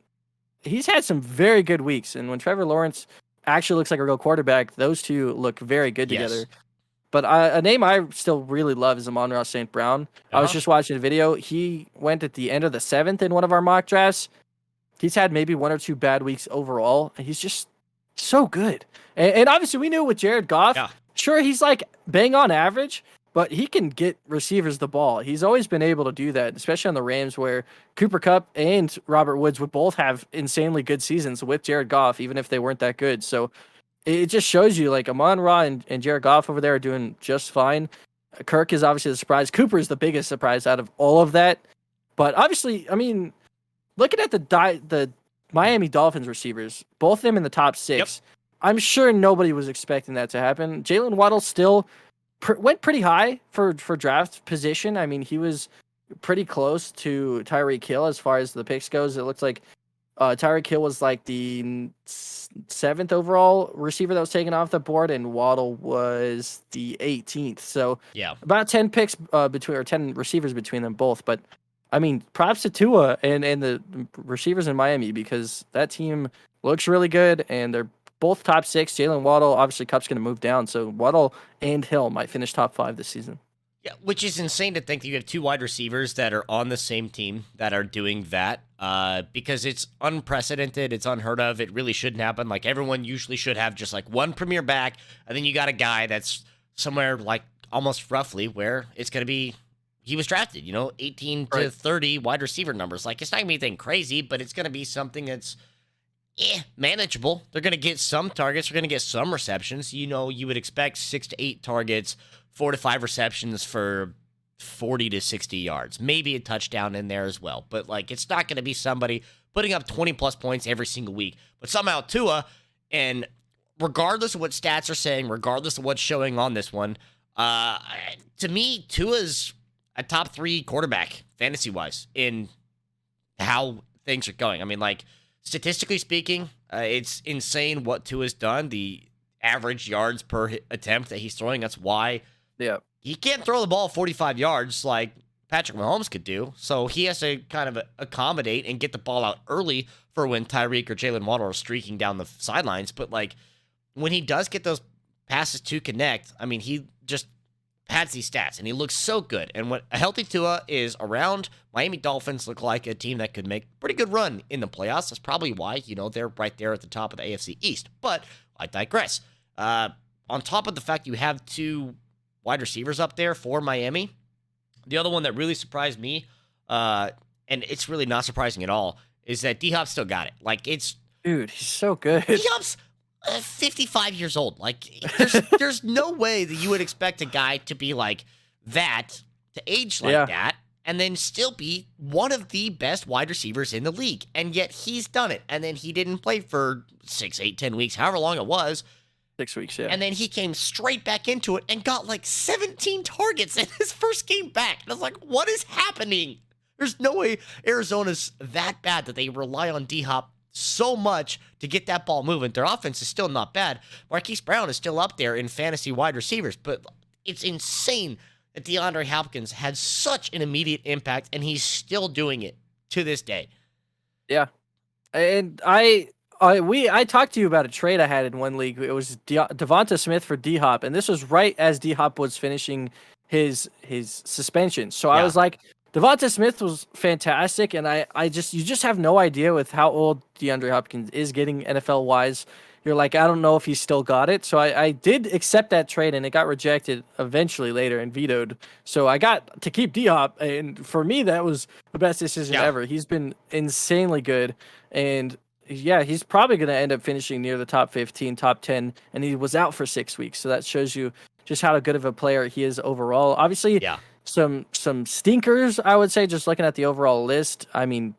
he's had some very good weeks. And when Trevor Lawrence actually looks like a real quarterback, those two look very good Yes. together. But a name I still really love is Amon-Ra St. Brown. I was Uh-huh. just watching a video. He went at the end of the 7th in one of our mock drafts. He's had maybe 1 or 2 bad weeks overall, and he's just so good. And obviously, we knew with Jared Goff, Yeah. sure, he's like bang on average, but he can get receivers the ball. He's always been able to do that, especially on the Rams, where Cooper Kupp and Robert Woods would both have insanely good seasons with Jared Goff, even if they weren't that good. So it just shows you like Amon-Ra and Jared Goff over there are doing just fine. Kirk is obviously the surprise. Cooper is the biggest surprise out of all of that. But obviously, I mean, looking at the Miami Dolphins receivers, both of them in the top 6, Yep. I'm sure nobody was expecting that to happen. Jalen Waddle still went pretty high for draft position. I mean, he was pretty close to Tyreek Hill as far as the picks goes. It looks like Tyreek Hill was like the 7th overall receiver that was taken off the board, and Waddle was the 18th. So Yeah. about 10 picks 10 receivers between them both. But I mean, props to Tua and the receivers in Miami because that team looks really good, and they're both top 6. Jalen Waddle, obviously, Cup's going to move down, so Waddle and Hill might finish top 5 this season. Yeah, which is insane to think that you have 2 wide receivers that are on the same team that are doing that because it's unprecedented. It's unheard of. It really shouldn't happen. Like, everyone usually should have just like one premier back, and then you got a guy that's somewhere like almost roughly where it's going to be he was drafted, 18 to Right. 30 wide receiver numbers. Like, it's not going to be anything crazy, but it's going to be something that's manageable. They're going to get some targets. They're going to get some receptions. You would expect 6 to 8 targets, 4 to 5 receptions for 40 to 60 yards. Maybe a touchdown in there as well. But, like, it's not going to be somebody putting up 20-plus points every single week. But somehow Tua, and regardless of what stats are saying, regardless of what's showing on this one, to me, Tua's a top 3 quarterback, fantasy-wise, in how things are going. I mean, like, statistically speaking, it's insane what Tua's done. The average yards per attempt that he's throwing, that's why Yeah. he can't throw the ball 45 yards like Patrick Mahomes could do. So he has to kind of accommodate and get the ball out early for when Tyreek or Jalen Waddle are streaking down the sidelines. But like when he does get those passes to connect, I mean, he just pads these stats and he looks so good. And what a healthy Tua is around, Miami Dolphins look like a team that could make a pretty good run in the playoffs. That's probably why, they're right there at the top of the AFC East. But I digress. On top of the fact you have two wide receivers up there for Miami, the other one that really surprised me, and it's really not surprising at all, is that D-Hop still got it. Like, Dude, he's so good. D-Hop's 55 years old. Like, there's no way that you would expect a guy to be like that, to age like that, and then still be one of the best wide receivers in the league. And yet he's done it. And then he didn't play for 6, 8, 10 weeks, however long it was. 6 weeks, yeah. And then he came straight back into it and got like 17 targets in his first game back. And I was like, what is happening? There's no way Arizona's that bad that they rely on D-Hop so much to get that ball moving. Their offense is still not bad. Marquise Brown is still up there in fantasy wide receivers, but it's insane that DeAndre Hopkins had such an immediate impact, and he's still doing it to this day. Yeah. And I talked to you about a trade I had in one league. It was Devonta Smith for D-Hop, and this was right as D-Hop was finishing his suspension. So I was like, Devonta Smith was fantastic, and you just have no idea with how old DeAndre Hopkins is getting NFL-wise. You're like, I don't know if he's still got it. So I did accept that trade, and it got rejected eventually later and vetoed. So I got to keep D-Hop, and for me, that was the best decision ever. He's been insanely good, and yeah, he's probably going to end up finishing near the top 15, top 10, and he was out for 6 weeks. So that shows you just how good of a player he is overall. Obviously, some stinkers, I would say, just looking at the overall list. I mean,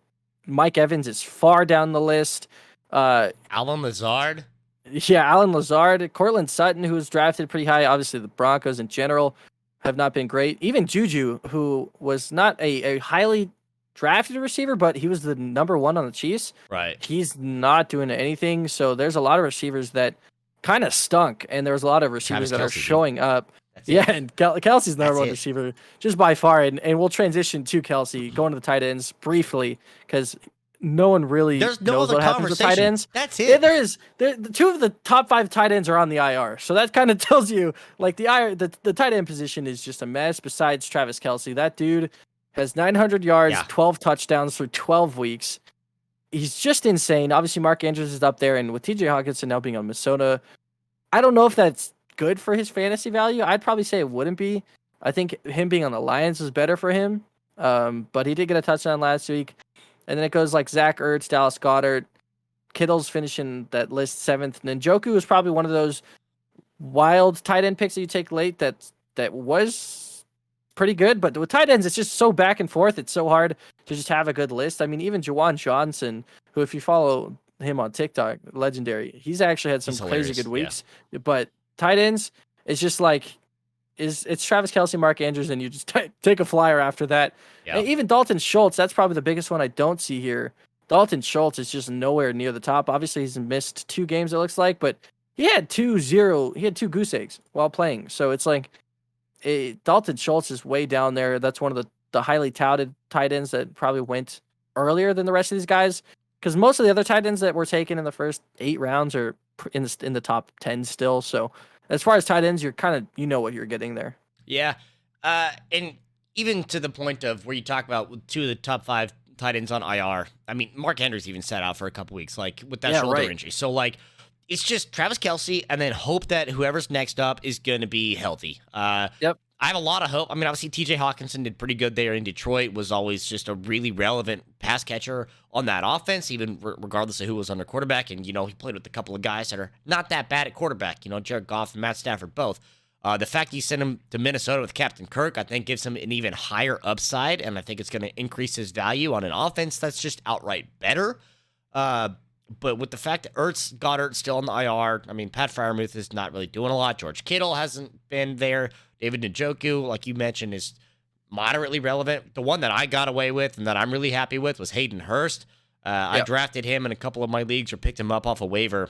Mike Evans is far down the list. Allen Lazard. Yeah, Allen Lazard. Cortland Sutton, who was drafted pretty high. Obviously, the Broncos in general have not been great. Even Juju, who was not a highly drafted receiver, but he was the number 1 on the Chiefs. Right. He's not doing anything. So there's a lot of receivers that kind of stunk, and there's a lot of receivers that are showing up. And Kelsey's the number 1 receiver just by far. And we'll transition to Kelsey, going to the tight ends briefly, because no one really knows what happens with tight ends. That's it. Yeah, there is. Two of the top 5 tight ends are on the IR. So that kind of tells you, like, the tight end position is just a mess besides Travis Kelsey. That dude has 900 yards, 12 touchdowns through 12 weeks. He's just insane. Obviously, Mark Andrews is up there, and with TJ Hawkinson now being on Minnesota, I don't know if that's good for his fantasy value. I'd probably say it wouldn't be. I think him being on the Lions is better for him. But he did get a touchdown last week. And then it goes like Zach Ertz, Dallas Goedert, Kittle's finishing that list 7th. And then Njoku is probably one of those wild tight end picks that you take late that was pretty good. But with tight ends, it's just so back and forth. It's so hard to just have a good list. I mean, even Juwan Johnson, who, if you follow him on TikTok, legendary, he's actually had some crazy good weeks. Yeah. But tight ends, it's just like, it's Travis Kelsey, Mark Andrews, and you just take a flyer after that. And even Dalton Schultz, that's probably the biggest one I don't see here. Dalton Schultz is just nowhere near the top. Obviously, he's missed 2 games, it looks like, but he had 2 goose eggs while playing. So it's like, Dalton Schultz is way down there. That's one of the highly touted tight ends that probably went earlier than the rest of these guys, because most of the other tight ends that were taken in the first 8 rounds are in the top 10 still. So as far as tight ends, you're kind of, what you're getting there. Yeah. And even to the point of where you talk about 2 of the top 5 tight ends on IR. I mean, Mark Andrews even sat out for a couple weeks, like with that shoulder injury. So like, it's just Travis Kelsey, and then hope that whoever's next up is going to be healthy. Yep. I have a lot of hope. I mean, obviously, TJ Hawkinson did pretty good there in Detroit, was always just a really relevant pass catcher on that offense, even regardless of who was under quarterback. And, he played with a couple of guys that are not that bad at quarterback, Jared Goff and Matt Stafford both. The fact you sent him to Minnesota with Captain Kirk, I think, gives him an even higher upside, and I think it's going to increase his value on an offense that's just outright better. But with the fact that Goddard still on the IR, I mean, Pat Freiermuth is not really doing a lot. George Kittle hasn't been there. David Njoku, like you mentioned, is moderately relevant. The one that I got away with and that I'm really happy with was Hayden Hurst. I drafted him in a couple of my leagues or picked him up off a waiver,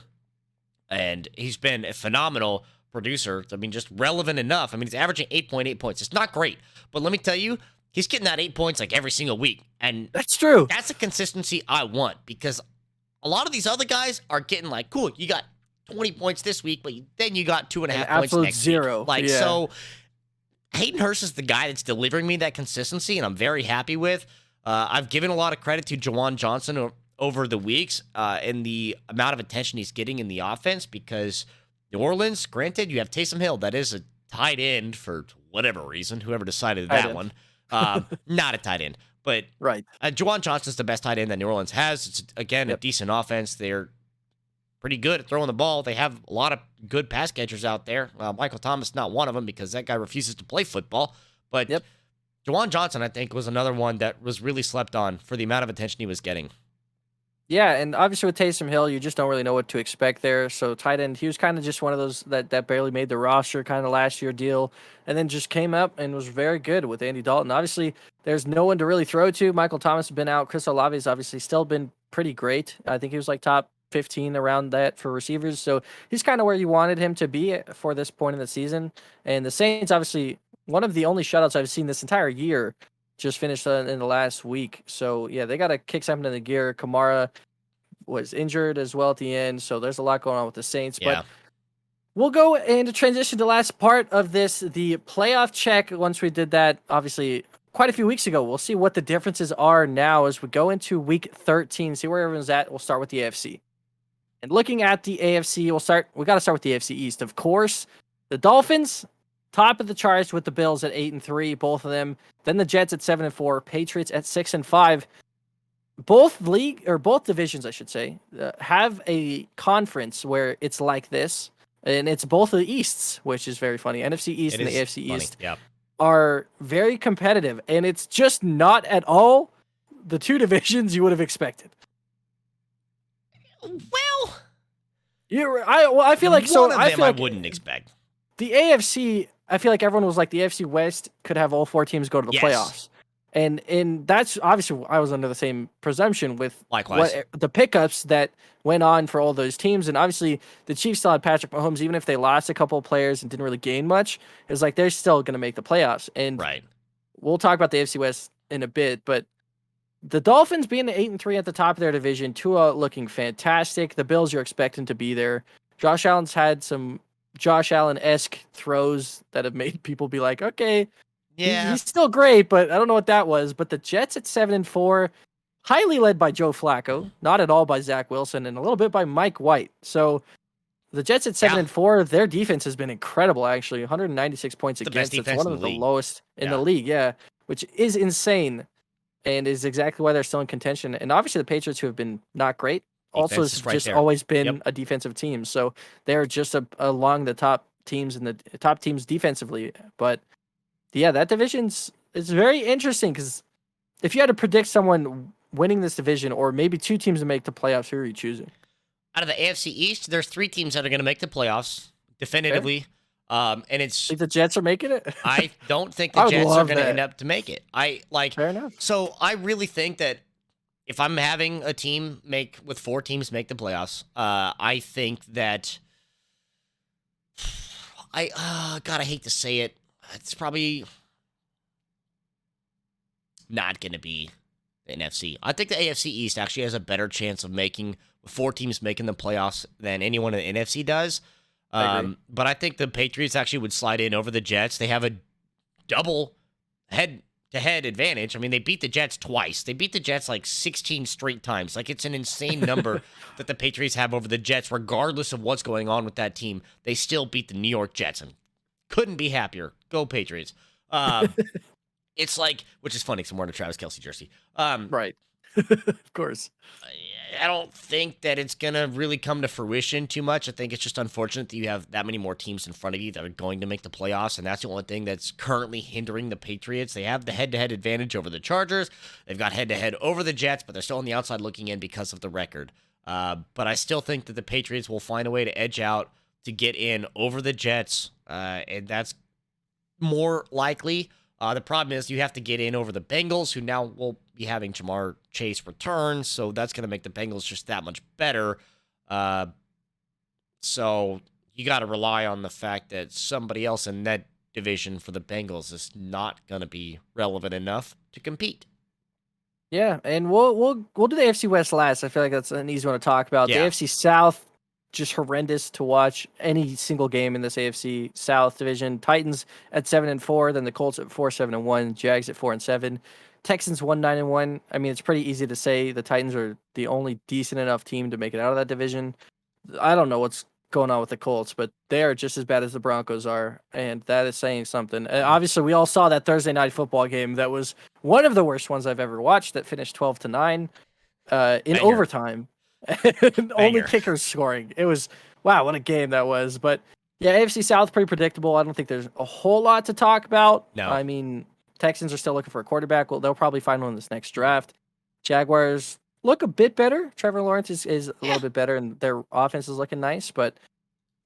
and he's been phenomenal producer. I mean, just relevant enough. I mean, he's averaging 8.8 points. It's not great, but let me tell you, he's getting that 8 points like every single week. And That's true. that's a consistency I want, because a lot of these other guys are getting like, cool, you got 20 points this week, but then you got 2.5 points absolute next zero. week. Like, Yeah. so Hayden Hurst is the guy that's delivering me that consistency, and I'm very happy with. I've given a lot of credit to Juwan Johnson over the weeks in the amount of attention he's getting in the offense, because New Orleans, granted, you have Taysom Hill, that is a tight end for whatever reason, whoever decided that one. Not a tight end, but Right. Juwan Johnson's the best tight end that New Orleans has. It's, again, a decent offense. They're pretty good at throwing the ball. They have a lot of good pass catchers out there. Michael Thomas, not one of them, because that guy refuses to play football. But Juwan Johnson, I think, was another one that was really slept on for the amount of attention he was getting. Yeah, and obviously with Taysom Hill, you just don't really know what to expect there. So tight end, he was kind of just one of those that barely made the roster kind of last year deal, and then just came up and was very good with Andy Dalton. Obviously, there's no one to really throw to. Michael Thomas has been out. Chris Olave has obviously still been pretty great. I think he was like top 15 around that for receivers. So he's kind of where you wanted him to be for this point in the season. And the Saints, obviously, one of the only shutouts I've seen this entire year, just finished in the last week. So, yeah, they got to kick something in the gear. Kamara was injured as well at the end. So there's a lot going on with the Saints. Yeah. But we'll go into transition to the last part of this, the playoff check. Once we did that, obviously, quite a few weeks ago, we'll see what the differences are now as we go into week 13, see where everyone's at. We'll start with the AFC. And looking at the AFC, we got to start with the AFC East, of course. The Dolphins, top of the charts with the Bills at 8-3, both of them. Then the Jets at 7-4, Patriots at 6-5. Both divisions, I should say, have a conference where it's like this, and it's both the Easts, which is very funny. NFC East and the AFC East are very competitive, and it's just not at all the two divisions you would have expected. Well, I feel like so. I wouldn't expect. The AFC, I feel like everyone was like the AFC West could have all four teams go to the playoffs. And that's obviously I was under the same presumption with the pickups that went on for all those teams. And obviously the Chiefs still had Patrick Mahomes, even if they lost a couple of players and didn't really gain much. It's like they're still going to make the playoffs. And we'll talk about the AFC West in a bit, but the Dolphins being 8-3 at the top of their division, Tua looking fantastic. The Bills, you're expecting to be there. Josh Allen's had some Josh Allen-esque throws that have made people be like, okay, he's still great, but I don't know what that was. But the Jets at 7-4, highly led by Joe Flacco, not at all by Zach Wilson, and a little bit by Mike White. So the Jets at 7-4, their defense has been incredible, actually. 196 points against. It's one of the lowest in the league, which is insane. And is exactly why they're still in contention. And obviously the Patriots, who have been not great, also has just always been a defensive team. So they're just along the top teams and the top teams defensively. But yeah, that division's is very interesting, because if you had to predict someone winning this division, or maybe two teams to make the playoffs, who are you choosing? Out of the AFC East, there's three teams that are going to make the playoffs definitively. And it's think the Jets are making it. I don't think the Jets are going to end up to make it. Fair enough. So I really think that if I'm having a team with four teams make the playoffs, I think that I hate to say it, it's probably not going to be the NFC. I think the AFC East actually has a better chance of making four teams making the playoffs than anyone in the NFC does. But I think the Patriots actually would slide in over the Jets. They have a double head-to-head advantage. I mean, they beat the Jets twice. They beat the Jets like 16 straight times. Like, it's an insane number that the Patriots have over the Jets, regardless of what's going on with that team. They still beat the New York Jets, and couldn't be happier. Go Patriots. It's like, which is funny because I'm wearing a Travis Kelce jersey. Right. Of course. I don't think that it's going to really come to fruition too much. I think it's just unfortunate that you have that many more teams in front of you that are going to make the playoffs, and that's the only thing that's currently hindering the Patriots. They have the head-to-head advantage over the Chargers. They've got head-to-head over the Jets, but they're still on the outside looking in because of the record. But I still think that the Patriots will find a way to edge out to get in over the Jets, and that's more likely. The problem is you have to get in over the Bengals, who now will be having Jamar Chase return, so that's going to make the Bengals just that much better. So you got to rely on the fact that somebody else in that division for the Bengals is not going to be relevant enough to compete. Yeah, and we'll do the AFC West last. I feel like that's an easy one to talk about. The Yeah. AFC South, just horrendous to watch any single game in this AFC South division. Titans at 7-4, then the Colts at 4-7-1, Jags at 4-7, Texans 1-9-1. I mean, it's pretty easy to say the Titans are the only decent enough team to make it out of that division. I don't know what's going on with the Colts, but they are just as bad as the Broncos are, and that is saying something. Obviously, we all saw that Thursday night football game that was one of the worst ones I've ever watched. That finished 12-9 in Banger. overtime. Only kickers scoring. It was wow, what a game that was. But yeah, AFC South pretty predictable. I don't think there's a whole lot to talk about. No. I mean, Texans are still looking for a quarterback. Well, they'll probably find one in this next draft. Jaguars look a bit better. Trevor Lawrence is a little bit better, and their offense is looking nice. But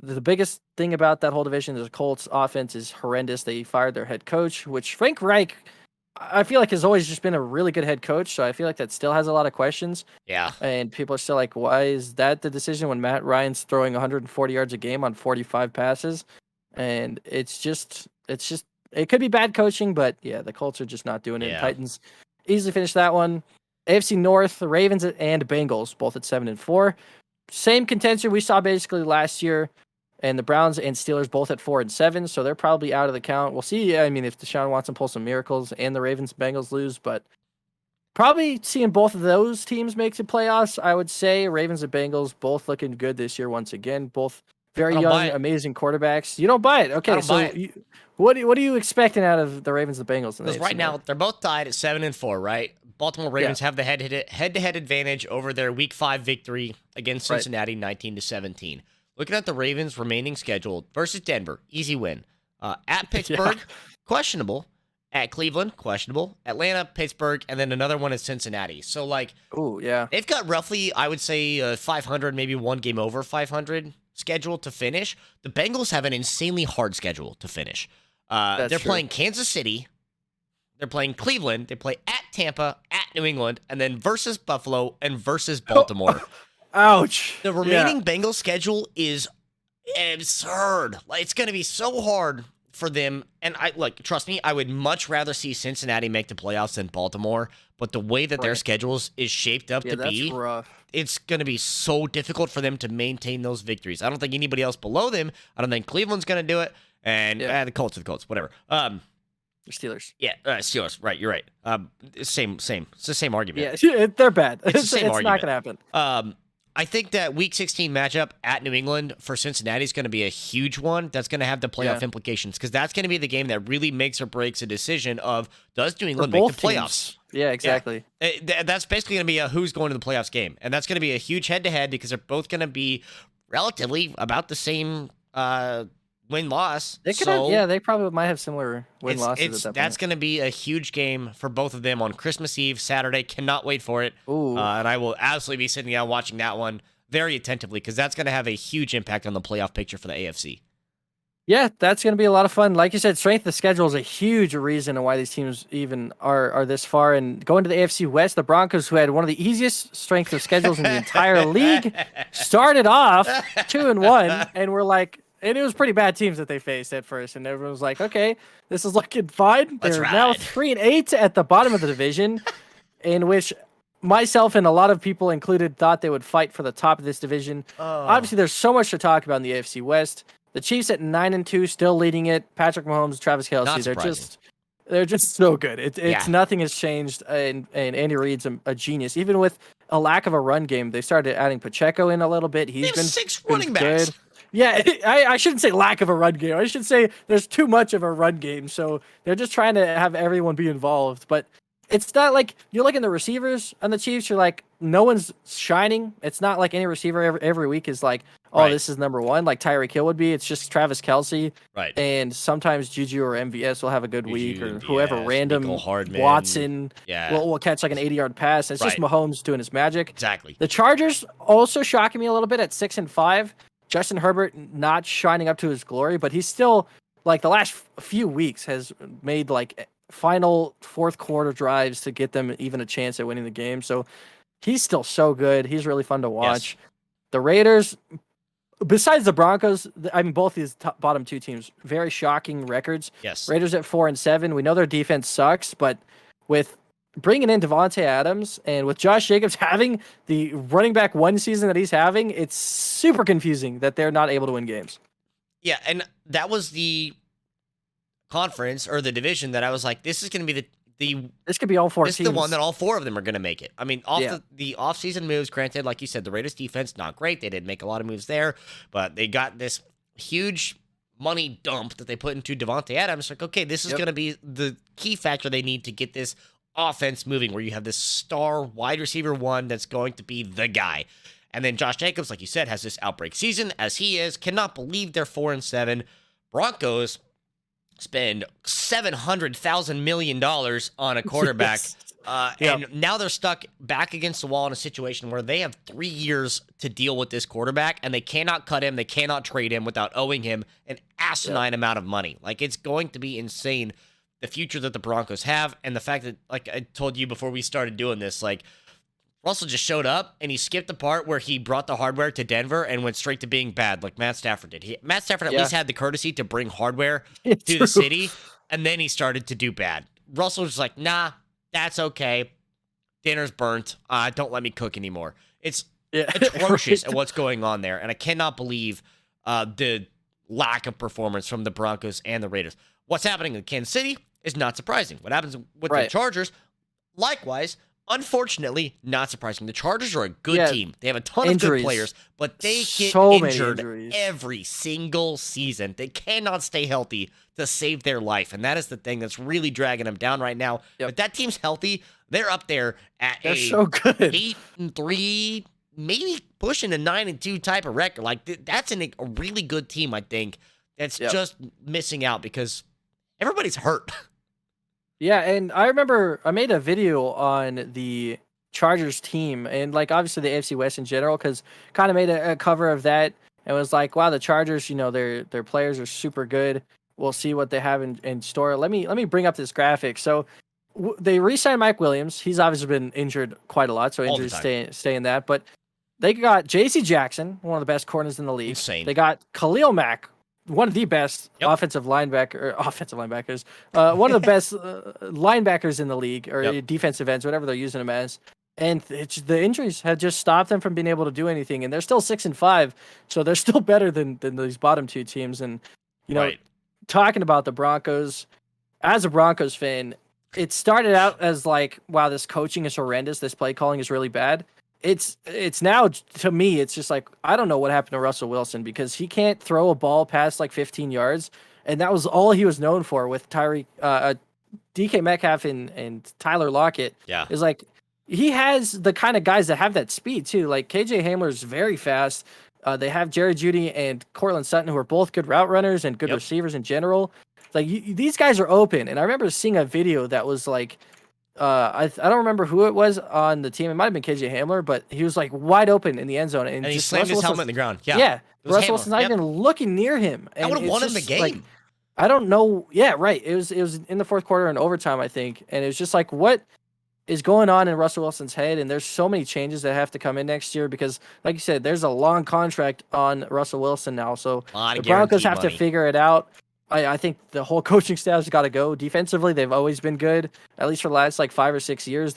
the biggest thing about that whole division is the Colts' offense is horrendous. They fired their head coach, which Frank Reich, I feel like, has always just been a really good head coach. So I feel like that still has a lot of questions. Yeah. And people are still like, why is that the decision when Matt Ryan's throwing 140 yards a game on 45 passes? And it's just, it could be bad coaching, but yeah, the Colts are just not doing it. Yeah. Titans easily finished that one. AFC North, the Ravens and Bengals, both at 7-4. Same contention we saw basically last year. And the Browns and Steelers both at 4-7, so they're probably out of the count. We'll see. I mean, if Deshaun Watson pulls some miracles and the Ravens Bengals lose, but probably seeing both of those teams make the playoffs. I would say Ravens and Bengals both looking good this year once again. Both very young, amazing quarterbacks. You don't buy it, okay? So what are you expecting out of the Ravens and Bengals? Because right now they're both tied at 7-4, right? Baltimore Ravens have the head-to-head advantage over their Week 5 victory against Cincinnati, 19-17. Looking at the Ravens' remaining schedule versus Denver, easy win. At Pittsburgh, questionable. At Cleveland, questionable. Atlanta, Pittsburgh, and then another one at Cincinnati. So, like, they've got roughly, I would say, 500, maybe one game over 500 schedule to finish. The Bengals have an insanely hard schedule to finish. They're playing Kansas City. They're playing Cleveland. They play at Tampa, at New England, and then versus Buffalo and versus Baltimore. Ouch. The remaining Bengals schedule is absurd. Like, it's going to be so hard for them. And trust me, I would much rather see Cincinnati make the playoffs than Baltimore. But the way that their schedules is shaped up to be, rough. It's going to be so difficult for them to maintain those victories. I don't think anybody else below them. I don't think Cleveland's going to do it. And the Colts are the Colts, whatever. The Steelers. Yeah, Steelers. Right, you're right. Same. It's the same argument. Yeah, they're bad. It's the same argument. It's not going to happen. I think that Week 16 matchup at New England for Cincinnati is going to be a huge one. That's going to have the playoff implications because that's going to be the game that really makes or breaks a decision of does New England make the playoffs? Teams. Yeah, exactly. Yeah. That's basically going to be a who's going to the playoffs game, and that's going to be a huge head-to-head because they're both going to be relatively about the same win-loss. They probably might have similar win-losses at that That's going to be a huge game for both of them on Christmas Eve, Saturday. Cannot wait for it. Ooh. And I will absolutely be sitting down watching that one very attentively because that's going to have a huge impact on the playoff picture for the AFC. Yeah, that's going to be a lot of fun. Like you said, strength of schedule is a huge reason why these teams even are this far. And going to the AFC West, the Broncos, who had one of the easiest strength of schedules in the entire league, started off 2-1, and we're like, and it was pretty bad teams that they faced at first, and everyone was like, okay, this is looking fine. They're now 3-8 at the bottom of the division, in which myself and a lot of people included thought they would fight for the top of this division. Obviously, there's so much to talk about in the AFC West. The Chiefs at 9-2, still leading it. Patrick Mahomes, Travis Kelce, they're just so good. It's nothing has changed, and Andy Reid's a genius. Even with a lack of a run game, they started adding Pacheco in a little bit. He's been 6 running backs. Good. Yeah, I shouldn't say lack of a run game. I should say there's too much of a run game. So they're just trying to have everyone be involved. But it's not like you're looking at the receivers on the Chiefs. You're like, no one's shining. It's not like any receiver every week is like, oh, this is number one, like Tyreek Hill would be. It's just Travis Kelce. Right. And sometimes Juju or MVS will have a good week, or whoever random Hardman, Watson will catch like an 80-yard pass. It's just Mahomes doing his magic. Exactly. The Chargers also shocking me a little bit at 6-5. Justin Herbert not shining up to his glory, but he's still, like, the last few weeks has made like final fourth quarter drives to get them even a chance at winning the game. So he's still so good. He's really fun to watch. Yes. The Raiders, besides the Broncos, I mean, both these bottom two teams, very shocking records. Yes. Raiders at 4-7. We know their defense sucks, but with bringing in Devontae Adams and with Josh Jacobs having the running back one season that he's having, it's super confusing that they're not able to win games. Yeah, and that was the conference or the division that I was like, this is going to be this could be all four this teams. is the one that all four of them are going to make it. I mean, the offseason moves, granted, like you said, the Raiders defense, not great. They didn't make a lot of moves there, but they got this huge money dump that they put into Devontae Adams. Like, okay, this is going to be the key factor they need to get this offense moving, where you have this star wide receiver one that's going to be the guy. And then Josh Jacobs, like you said, has this outbreak season, as he is. Cannot believe they're 4-7. Broncos spend $700,000 million on a quarterback. And now they're stuck back against the wall in a situation where they have 3 years to deal with this quarterback, and they cannot cut him. They cannot trade him without owing him an asinine amount of money. Like, it's going to be insane, the future that the Broncos have, and the fact that, like I told you before we started doing this, like, Russell just showed up, and he skipped the part where he brought the hardware to Denver and went straight to being bad, like Matt Stafford did. Matt Stafford at least had the courtry to bring hardware to the city, and then he started to do bad. Russell was like, nah, that's okay. Dinner's burnt. Don't let me cook anymore. It's atrocious at what's going on there, and I cannot believe the lack of performance from the Broncos and the Raiders. What's happening in Kansas City is not surprising. What happens with the Chargers, likewise, unfortunately, not surprising. The Chargers are a good team. They have a ton of good players, but they get injured every single season. They cannot stay healthy to save their life, and that is the thing that's really dragging them down right now. If that team's healthy, they're up there at so good. 8-3, maybe pushing a 9-2 type of record. Like, that's a really good team, I think, that's just missing out because everybody's hurt. Yeah, and I remember I made a video on the Chargers team and, like, obviously the AFC West in general, because kind of made a cover of that and was like, wow, the Chargers, you know, their players are super good. We'll see what they have in store. Let me bring up this graphic. So they re-signed Mike Williams. He's obviously been injured quite a lot, so injuries stay in that. But they got J.C. Jackson, one of the best corners in the league. Insane. They got Khalil Mack, one of the best offensive linebackers, one of the best linebackers in the league, or defensive ends, whatever they're using them as. And the injuries have just stopped them from being able to do anything. And they're still 6-5, so they're still better than these bottom two teams. And, you know, talking about the Broncos, as a Broncos fan, it started out as like, wow, this coaching is horrendous. This play calling is really bad. It's now, to me, it's just like, I don't know what happened to Russell Wilson, because he can't throw a ball past like 15 yards. And that was all he was known for with DK Metcalf and Tyler Lockett. Yeah. Is like, he has the kind of guys that have that speed too. Like KJ Hamler is very fast. They have Jerry Jeudy and Cortland Sutton, who are both good route runners and good receivers in general. Like, these guys are open. And I remember seeing a video that was like, I don't remember who it was on the team. It might have been KJ Hamler, but he was like wide open in the end zone, and he slammed his helmet in the ground. Yeah. Russell Wilson's not even looking near him. I would have won him the game. Like, I don't know. Yeah, right. It was in the fourth quarter and overtime, I think, and it was just like, what is going on in Russell Wilson's head? And there's so many changes that have to come in next year, because, like you said, there's a long contract on Russell Wilson now, so the Broncos have to figure it out. I think the whole coaching staff's got to go. Defensively, they've always been good, at least for the last like 5 or 6 years.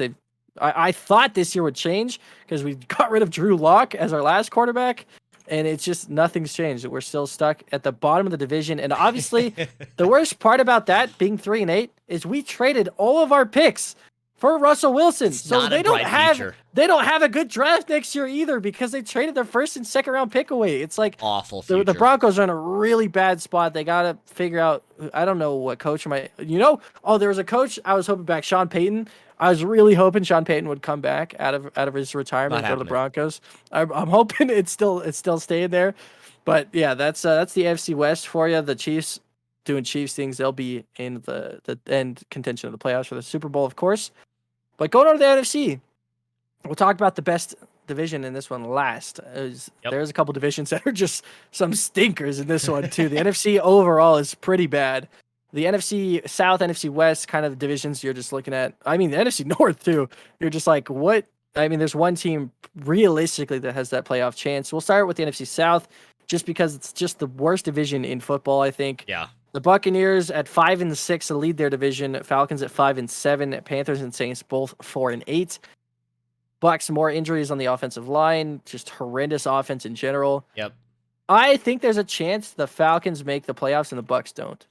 I thought this year would change, because we got rid of Drew Lock as our last quarterback, and it's just nothing's changed. We're still stuck at the bottom of the division. And obviously, the worst part about that being 3-8 is we traded all of our picks for Russell Wilson. So they don't have a good draft next year either, because they traded their first and second round pick away. It's like awful. The Broncos are in a really bad spot. They got to figure out, I don't know what coach there was a coach I was hoping back, Sean Payton. I was really hoping Sean Payton would come back out of his retirement and go to the Broncos. I'm hoping it's still staying there. But yeah, that's the AFC West for you. The Chiefs doing Chiefs things. They'll be in the end contention of the playoffs for the Super Bowl, of course. But going on to the NFC, we'll talk about the best division in this one last. There's a couple divisions that are just some stinkers in this one too. The NFC overall is pretty bad. The NFC South, NFC West kind of divisions you're just looking at. I mean, the NFC North too. You're just like, what? I mean, there's one team realistically that has that playoff chance. We'll start with the NFC South. just because it's just the worst division in football, I think. Yeah. The Buccaneers at 5-6 to lead their division. Falcons at 5-7. Panthers and Saints both 4-8. Bucks more injuries on the offensive line, just horrendous offense in general. Yep. I think there's a chance the Falcons make the playoffs and the Bucks don't.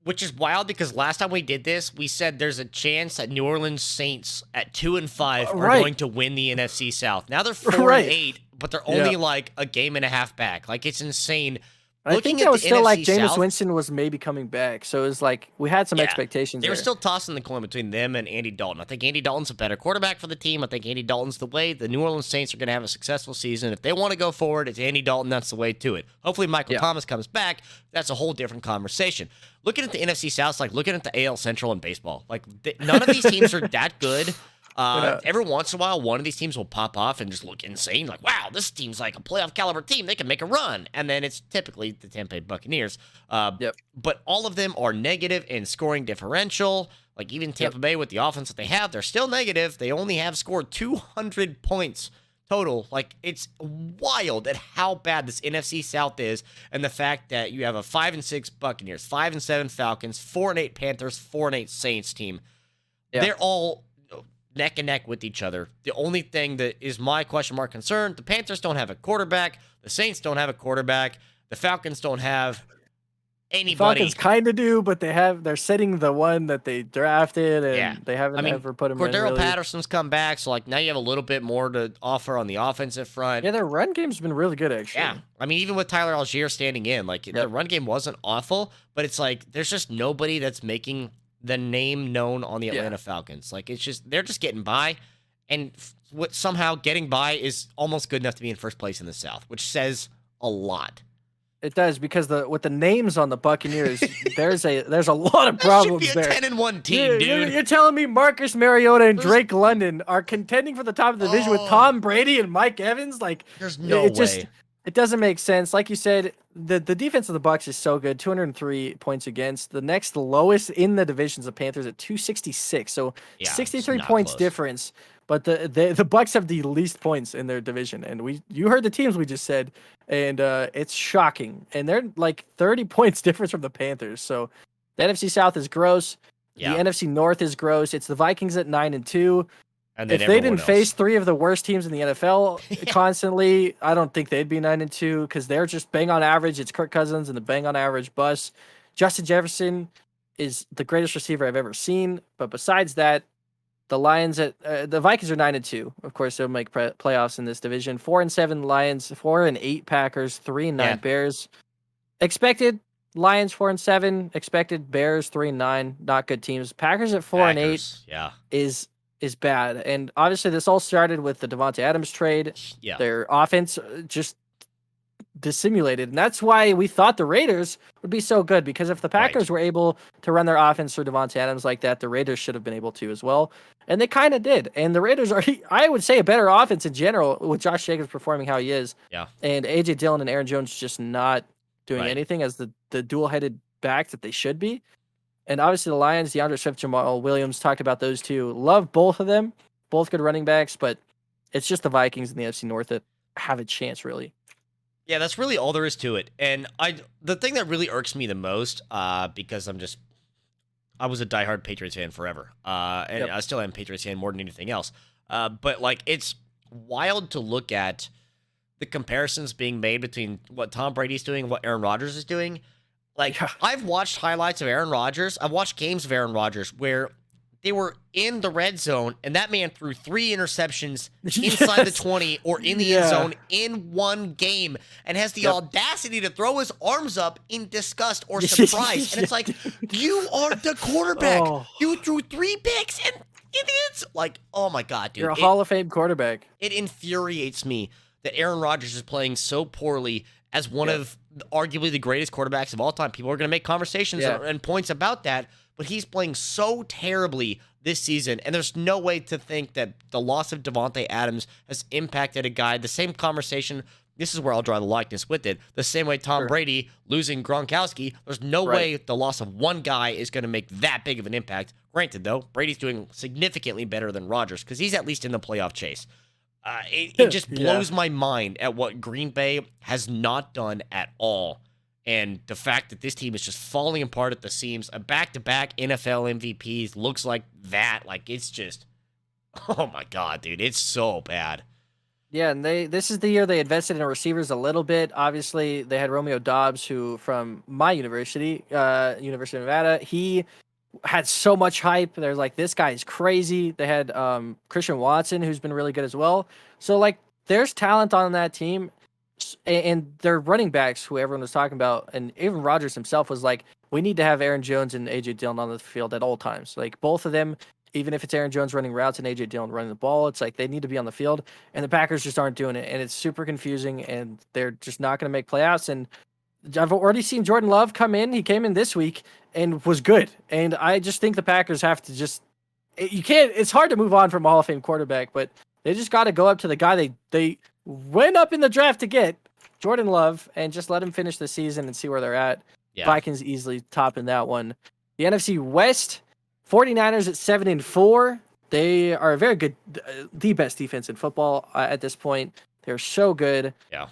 Which is wild because last time we did this, we said there's a chance that New Orleans Saints at 2-5 are going to win the NFC South. Now they're 4-8, but they're only like a game and a half back. Like, it's insane. I think that was still like Jameis Winston was maybe coming back. So it was like we had some expectations. They were still tossing the coin between them and Andy Dalton. I think Andy Dalton's a better quarterback for the team. I think Andy Dalton's the way. The New Orleans Saints are going to have a successful season. If they want to go forward, it's Andy Dalton. That's the way to it. Hopefully Michael Thomas comes back. That's a whole different conversation. Looking at the NFC South, like looking at the AL Central in baseball, like none of these teams are that good. Every once in a while, one of these teams will pop off and just look insane. Like, wow, this team's like a playoff caliber team. They can make a run. And then it's typically the Tampa Bay Buccaneers. But all of them are negative in scoring differential. Like, even Tampa Bay with the offense that they have, they're still negative. They only have scored 200 points total. Like, it's wild at how bad this NFC South is. And the fact that you have a 5-6 Buccaneers, 5-7 Falcons, 4-8 Panthers, 4-8 Saints team. They're all neck and neck with each other. The only thing that is my question mark concern, the Panthers don't have a quarterback. The Saints don't have a quarterback. The Falcons don't have anybody. The Falcons kind of do, but they're setting the one that they drafted, and they haven't ever put him in. Cordero Patterson's come back, so like now you have a little bit more to offer on the offensive front. Yeah, their run game's been really good, actually. Yeah, I mean, even with Tyler Algier standing in, like the run game wasn't awful, but it's like there's just nobody that's making the name known on the Atlanta Falcons. Like, it's just, they're just getting by, and what somehow getting by is almost good enough to be in first place in the South, which says a lot. It does, because with the names on the Buccaneers, there's a lot of problems there. Should be a 10-1 team, dude. You're telling me Marcus Mariota and Drake London are contending for the top of the division with Tom Brady and Mike Evans? Like, there's no way. It doesn't make sense. Like you said, the defense of the Bucs is so good, 203 points against. The next lowest in the divisions, the Panthers at 266. So 63 points difference. But the Bucs have the least points in their division. And you heard the teams we just said, and it's shocking. And they're like 30 points difference from the Panthers. So the NFC South is gross. The NFC North is gross. It's the Vikings at 9-2. And if they didn't face three of the worst teams in the NFL constantly, I don't think they'd be 9-2, because they're just bang on average. It's Kirk Cousins and the bang on average bus. Justin Jefferson is the greatest receiver I've ever seen. But besides that, the Vikings are 9-2. Of course, they'll make playoffs in this division. 4-7 Lions, 4-8 Packers, 3-9 Bears. Expected Lions 4-7. Expected Bears 3-9. Not good teams. Packers at 4-8 is bad. And obviously this all started with the Devontae Adams trade. Their offense just dissimulated. And that's why we thought the Raiders would be so good, because if the Packers were able to run their offense through Devontae Adams like that, the Raiders should have been able to as well. And they kind of did. And the Raiders are, I would say, a better offense in general, with Josh Jacobs performing how he is. And A.J. Dillon and Aaron Jones just not doing anything as the dual-headed backs that they should be. And obviously the Lions, DeAndre Swift, Jamal Williams, talked about those two. Love both of them. Both good running backs, but it's just the Vikings and the NFC North that have a chance, really. Yeah, that's really all there is to it. And the thing that really irks me the most, because I was a diehard Patriots fan forever. And I still am a Patriots fan more than anything else. But like, it's wild to look at the comparisons being made between what Tom Brady's doing and what Aaron Rodgers is doing. Like, I've watched highlights of Aaron Rodgers. I've watched games of Aaron Rodgers where they were in the red zone, and that man threw 3 interceptions inside the 20 or in the end zone in one game, and has the audacity to throw his arms up in disgust or surprise. And it's like, you are the quarterback. You threw 3 picks, and it's like, oh my God, dude. You're a Hall of Fame quarterback. It infuriates me that Aaron Rodgers is playing so poorly as one of arguably the greatest quarterbacks of all time. People are going to make conversations and points about that, but he's playing so terribly this season, and there's no way to think that the loss of Devontae Adams has impacted a guy. The same conversation, this is where I'll draw the likeness with it, the same way Tom Brady losing Gronkowski, there's no way the loss of one guy is going to make that big of an impact. Granted, though, Brady's doing significantly better than Rodgers, because he's at least in the playoff chase. It just Yeah. blows my mind at what Green Bay has not done at all. And the fact that this team is just falling apart at the seams, a back-to-back NFL MVPs looks like that. Like, it's just, oh my God, dude, it's so bad. Yeah, and this is the year they invested in receivers a little bit. Obviously, they had Romeo Dobbs, who from my university, University of Nevada, he had so much hype. They're like, this guy is crazy. They had Christian Watson, who's been really good as well. So like, there's talent on that team, and their running backs, who everyone was talking about, and even Rodgers himself was like, we need to have Aaron Jones and AJ Dillon on the field at all times. Like both of them, even if it's Aaron Jones running routes and AJ Dillon running the ball, it's like they need to be on the field, and the Packers just aren't doing it, and it's super confusing, and they're just not going to make playoffs. And I've already seen Jordan Love come in. He came in this week and was good. And I just think the Packers have to just you can't it's hard to move on from a Hall of Fame quarterback, but they just got to go up to the guy they went up in the draft to get, Jordan Love, and just let him finish the season and see where they're at. Yeah. Vikings easily topping that one. The NFC West, 49ers at 7-4. They are a very good, the best defense in football at this point. They're so good. Yeah.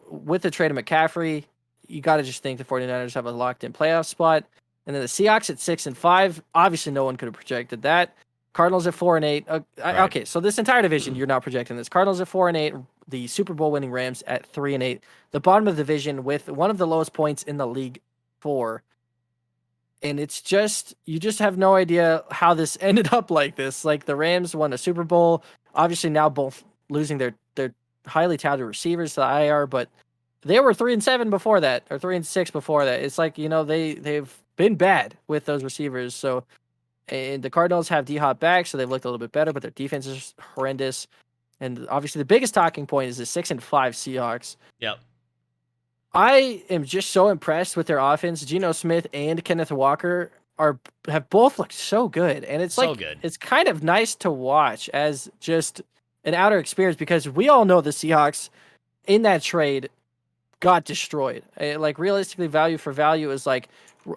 With the trade of McCaffrey, you got to just think the 49ers have a locked-in playoff spot. And then the Seahawks at 6-5. Obviously, no one could have projected that. Cardinals at 4-8. Right. Okay, so this entire division, you're not projecting this. Cardinals at 4-8. The Super Bowl winning Rams at 3-8. The bottom of the division with one of the lowest points in the league, 4. And it's just, you just have no idea how this ended up like this. Like the Rams won a Super Bowl. Obviously, now both losing their highly touted receivers to the IR, but they were 3-7 before that, or 3-6 before that. It's like, they've been bad with those receivers. So, and the Cardinals have D-Hop back, so they've looked a little bit better, but their defense is horrendous. And obviously, the biggest talking point is the 6-5 Seahawks. Yep. I am just so impressed with their offense. Geno Smith and Kenneth Walker have both looked so good, and it's So like good. it's kind of nice to watch as just an outer experience, because we all know the Seahawks in that trade got destroyed. Like realistically, value for value is like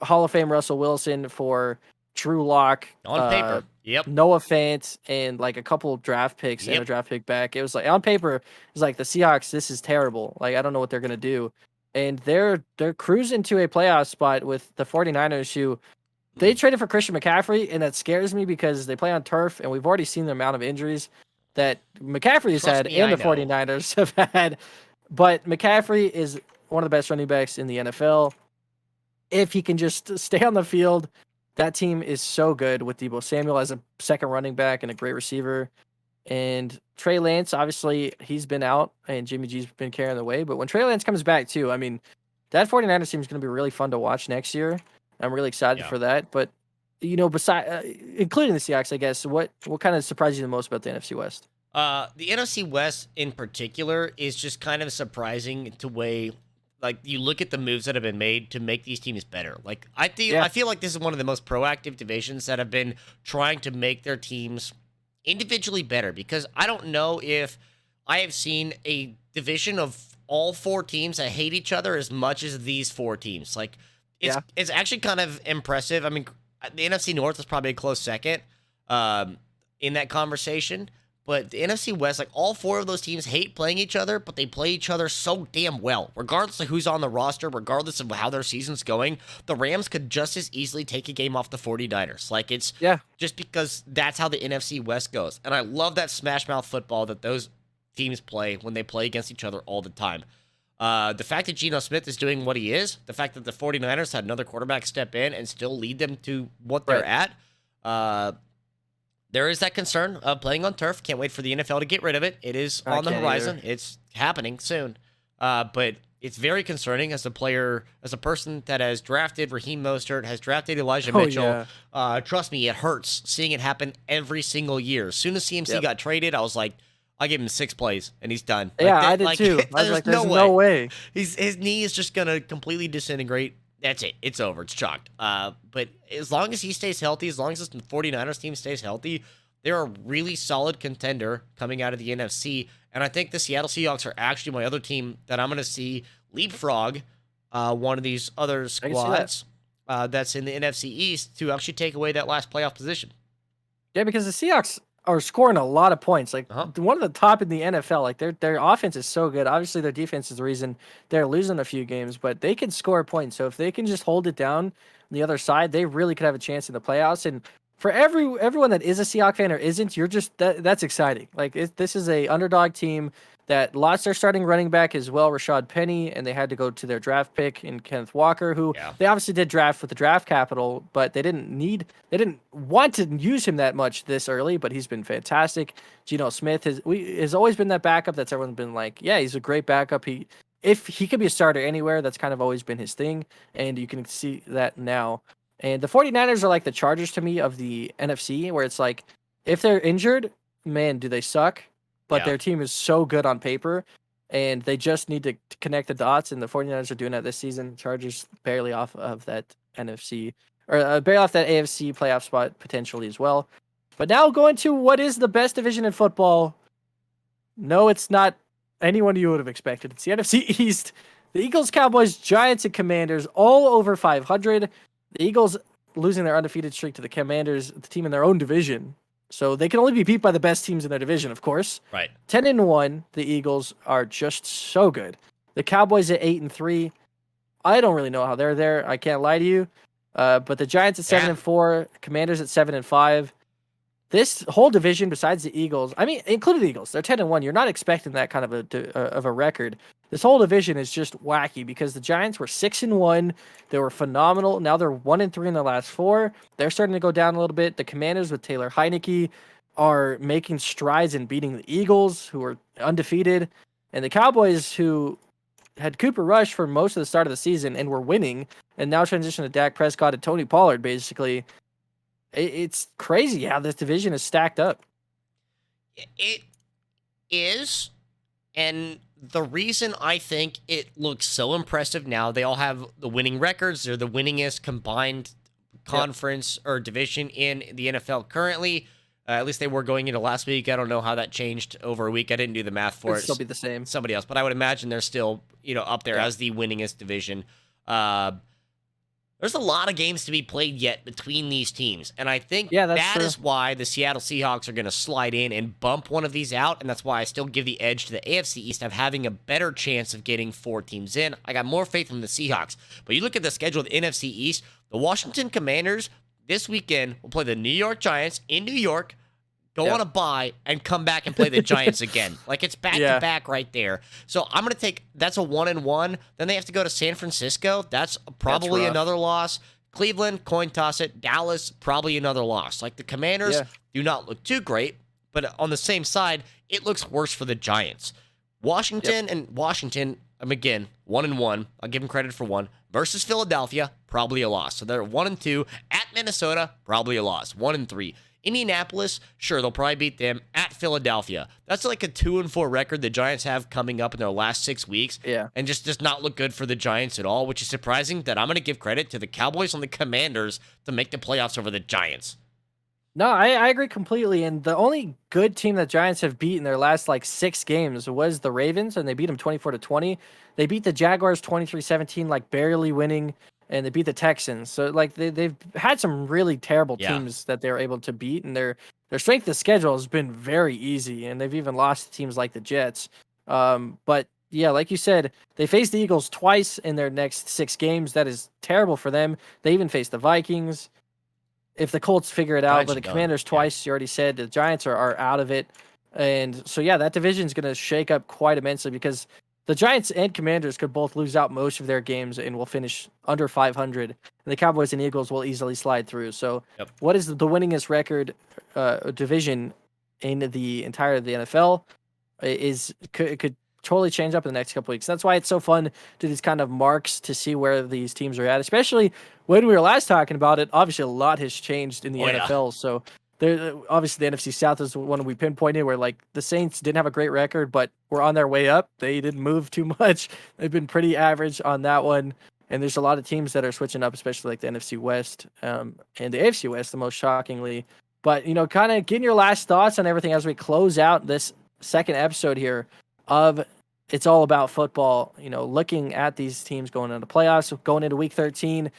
Hall of Fame Russell Wilson for Drew Lock On paper. Yep. Noah Fant, and like a couple of draft picks and a draft pick back. It was like on paper, it's like the Seahawks, this is terrible. Like I don't know what they're gonna do. And they're cruising to a playoff spot with the 49ers, who they traded for Christian McCaffrey, and that scares me because they play on turf, and we've already seen the amount of injuries that McCaffrey has had and the 49ers have had. But McCaffrey is one of the best running backs in the NFL. If he can just stay on the field, that team is so good with Deebo Samuel as a second running back and a great receiver. And Trey Lance, obviously, he's been out, and Jimmy G's been carrying the way. But when Trey Lance comes back, too, I mean, that 49ers team is going to be really fun to watch next year. I'm really excited for that. But, beside including the Seahawks, I guess, what kind of surprised you the most about the NFC West? The NFC West in particular is just kind of surprising to way, like, you look at the moves that have been made to make these teams better. Like, I feel like this is one of the most proactive divisions that have been trying to make their teams individually better, because I don't know if I have seen a division of all 4 teams that hate each other as much as these 4 teams. Like, it's actually kind of impressive. I mean, the NFC North is probably a close second in that conversation. But the NFC West, like all 4 of those teams hate playing each other, but they play each other so damn well. Regardless of who's on the roster, regardless of how their season's going, the Rams could just as easily take a game off the 49ers. Like, it's just because that's how the NFC West goes. And I love that smash mouth football that those teams play when they play against each other all the time. The fact that Geno Smith is doing what he is, the fact that the 49ers had another quarterback step in and still lead them to what they're at, there is that concern of playing on turf. Can't wait for the NFL to get rid of it. It is on the horizon. Either. It's happening soon. But it's very concerning as a player, as a person that has drafted Raheem Mostert, has drafted Elijah Mitchell. Yeah. Trust me, it hurts seeing it happen every single year. As soon as CMC got traded, I was like, I give him 6 plays and he's done. Yeah, I did too. I was like, there's no way. His knee is just going to completely disintegrate. That's it. It's over. It's chalked. But as long as he stays healthy, as long as this 49ers team stays healthy, they're a really solid contender coming out of the NFC. And I think the Seattle Seahawks are actually my other team that I'm going to see leapfrog one of these other squads that's in the NFC East to actually take away that last playoff position. Yeah, because the Seahawks are scoring a lot of points. Like Uh-huh. one of the top in the NFL. Like their offense is so good. Obviously, their defense is the reason they're losing a few games, but they can score points. So if they can just hold it down on the other side, they really could have a chance in the playoffs. And for everyone that is a Seahawks fan or isn't, you're just that's exciting. Like this is a underdog team that lost their starting running back as well, Rashad Penny, and they had to go to their draft pick in Kenneth Walker, who Yeah. they obviously did draft with the draft capital, but they didn't want to use him that much this early, but he's been fantastic. Geno Smith has always been that backup that's everyone's been like, yeah, he's a great backup. If he could be a starter anywhere, that's kind of always been his thing, and you can see that now. And the 49ers are like the Chargers to me of the NFC, where it's like, if they're injured, man, do they suck. But their team is so good on paper, and they just need to connect the dots, and the 49ers are doing that this season. Chargers barely off of that NFC, or barely off that AFC playoff spot potentially as well. But now going to what is the best division in football. No, it's not anyone you would have expected. It's the NFC East. The Eagles, Cowboys, Giants, and Commanders all over 500. The Eagles losing their undefeated streak to the Commanders, the team in their own division. So they can only be beat by the best teams in their division, of course. Right. 10-1. The Eagles are just so good. The Cowboys at 8-3. I don't really know how they're there. I can't lie to you. But the Giants at 7-4. Commanders at 7-5. This whole division, besides the Eagles, I mean, including the Eagles, they're 10-1. You're not expecting that kind of a record. This whole division is just wacky because the Giants were 6-1. They were phenomenal. Now they're 1-3 in their last 4. They're starting to go down a little bit. The Commanders with Taylor Heineke are making strides in beating the Eagles, who are undefeated, and the Cowboys, who had Cooper Rush for most of the start of the season and were winning, and now transition to Dak Prescott and Tony Pollard, basically. It's crazy how this division is stacked up. It is, and the reason I think it looks so impressive now, they all have the winning records. They're the winningest combined conference or division in the NFL currently. At least they were going into last week. I don't know how that changed over a week. I didn't do the math for it. It'll still be the same. Somebody else, but I would imagine they're still, up there as the winningest division. There's a lot of games to be played yet between these teams, and I think that is why the Seattle Seahawks are going to slide in and bump one of these out, and that's why I still give the edge to the AFC East of having a better chance of getting 4 teams in. I got more faith in the Seahawks, but you look at the schedule of the NFC East, the Washington Commanders this weekend will play the New York Giants in New York, go on a bye, and come back and play the Giants again. Like, it's back-to-back right there. So I'm going to take, that's a 1-1. Then they have to go to San Francisco. That's probably another loss. Cleveland, coin toss it. Dallas, probably another loss. Like, the Commanders do not look too great, but on the same side, it looks worse for the Giants. Washington, again, 1-1. I'll give them credit for 1. Versus Philadelphia, probably a loss. So they're 1-2. At Minnesota, probably a loss. 1-3. Indianapolis, sure, they'll probably beat them. At Philadelphia, that's like a 2-4 record the Giants have coming up in their last 6 weeks. Yeah. And just does not look good for the Giants at all, which is surprising that I'm going to give credit to the Cowboys and the Commanders to make the playoffs over the Giants. No, I agree completely. And the only good team that Giants have beat in their last 6 games was the Ravens, and they beat them 24-20. They beat the Jaguars 23-17, barely winning. And they beat the Texans. So, they've had some really terrible teams that they were able to beat. And their strength of schedule has been very easy. And they've even lost to teams like the Jets. But, yeah, like you said, they faced the Eagles twice in their next 6 games. That is terrible for them. They even faced the Vikings. If the Colts figure it out. But the Commanders twice, you already said. The Giants are out of it. And so, yeah, that division is going to shake up quite immensely because the Giants and Commanders could both lose out most of their games and will finish under 500. And the Cowboys and Eagles will easily slide through. So what is the winningest record division in the entire of the NFL could totally change up in the next couple weeks. That's why it's so fun to do these kind of marks to see where these teams are at, especially when we were last talking about it. Obviously, a lot has changed in the NFL. So obviously the NFC South is one we pinpointed where the Saints didn't have a great record, but were on their way up. They didn't move too much. They've been pretty average on that one. And there's a lot of teams that are switching up, especially the NFC West and the AFC West, the most shockingly. But, kind of getting your last thoughts on everything as we close out this second episode here of It's All About Football, looking at these teams going into playoffs, going into week 13.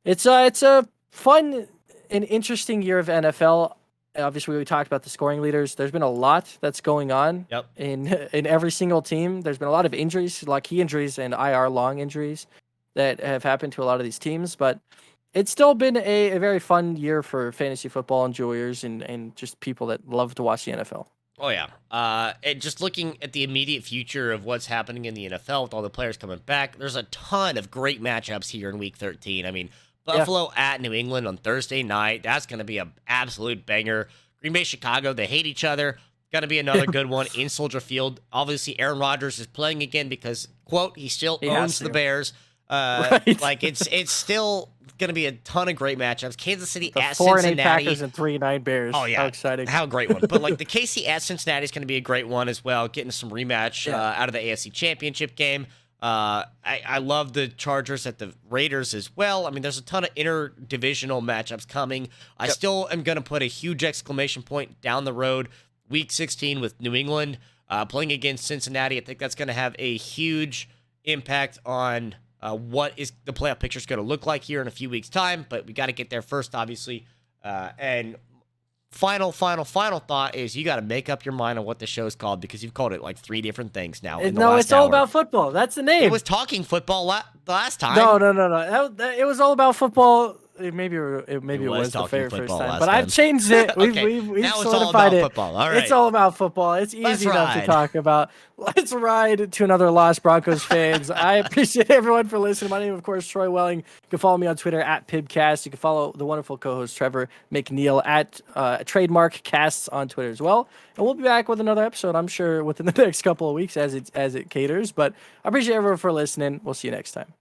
It's a fun an interesting year of NFL. Obviously, we talked about the scoring leaders. There's been a lot that's going on Yep. in every single team. There's been a lot of injuries, like key injuries and IR long injuries that have happened to a lot of these teams. But it's still been a very fun year for fantasy football enjoyers and just people that love to watch the NFL. Oh yeah. And just looking at the immediate future of what's happening in the NFL with all the players coming back, there's a ton of great matchups here in Week 13. I mean, Buffalo at New England on Thursday night. That's going to be an absolute banger. Green Bay, Chicago, they hate each other. Going to be another good one in Soldier Field. Obviously, Aaron Rodgers is playing again because, quote, he still owns the Bears. Right. Like it's still going to be a ton of great matchups. Kansas City The at 4-8 Cincinnati. Packers and 3-9 Bears. Oh yeah, how exciting! How great one! But like the KC at Cincinnati is going to be a great one as well. Getting some rematch out of the AFC Championship game. I love the Chargers at the Raiders as well. I mean, there's a ton of interdivisional matchups coming. I still am going to put a huge exclamation point down the road. Week 16 with New England playing against Cincinnati. I think that's going to have a huge impact on what is the playoff picture is going to look like here in a few weeks' time. But we got to get there first, obviously. And final thought is you got to make up your mind on what the show is called because you've called it like 3 different things now. No, it's all about football. That's the name. It was talking football last time. No. It was all about football. Maybe it was the very first time, but I've changed it. We've now it's solidified all about it. football. All right. It's all about football. It's easy enough to talk about. Let's ride to another Lost Broncos fans. I appreciate everyone for listening. My name, of course, Troy Welling. You can follow me on Twitter at Pibbcast. You can follow the wonderful co-host Trevor McNeil at Trademark Casts on Twitter as well. And we'll be back with another episode, I'm sure, within the next couple of weeks as it caters. But I appreciate everyone for listening. We'll see you next time.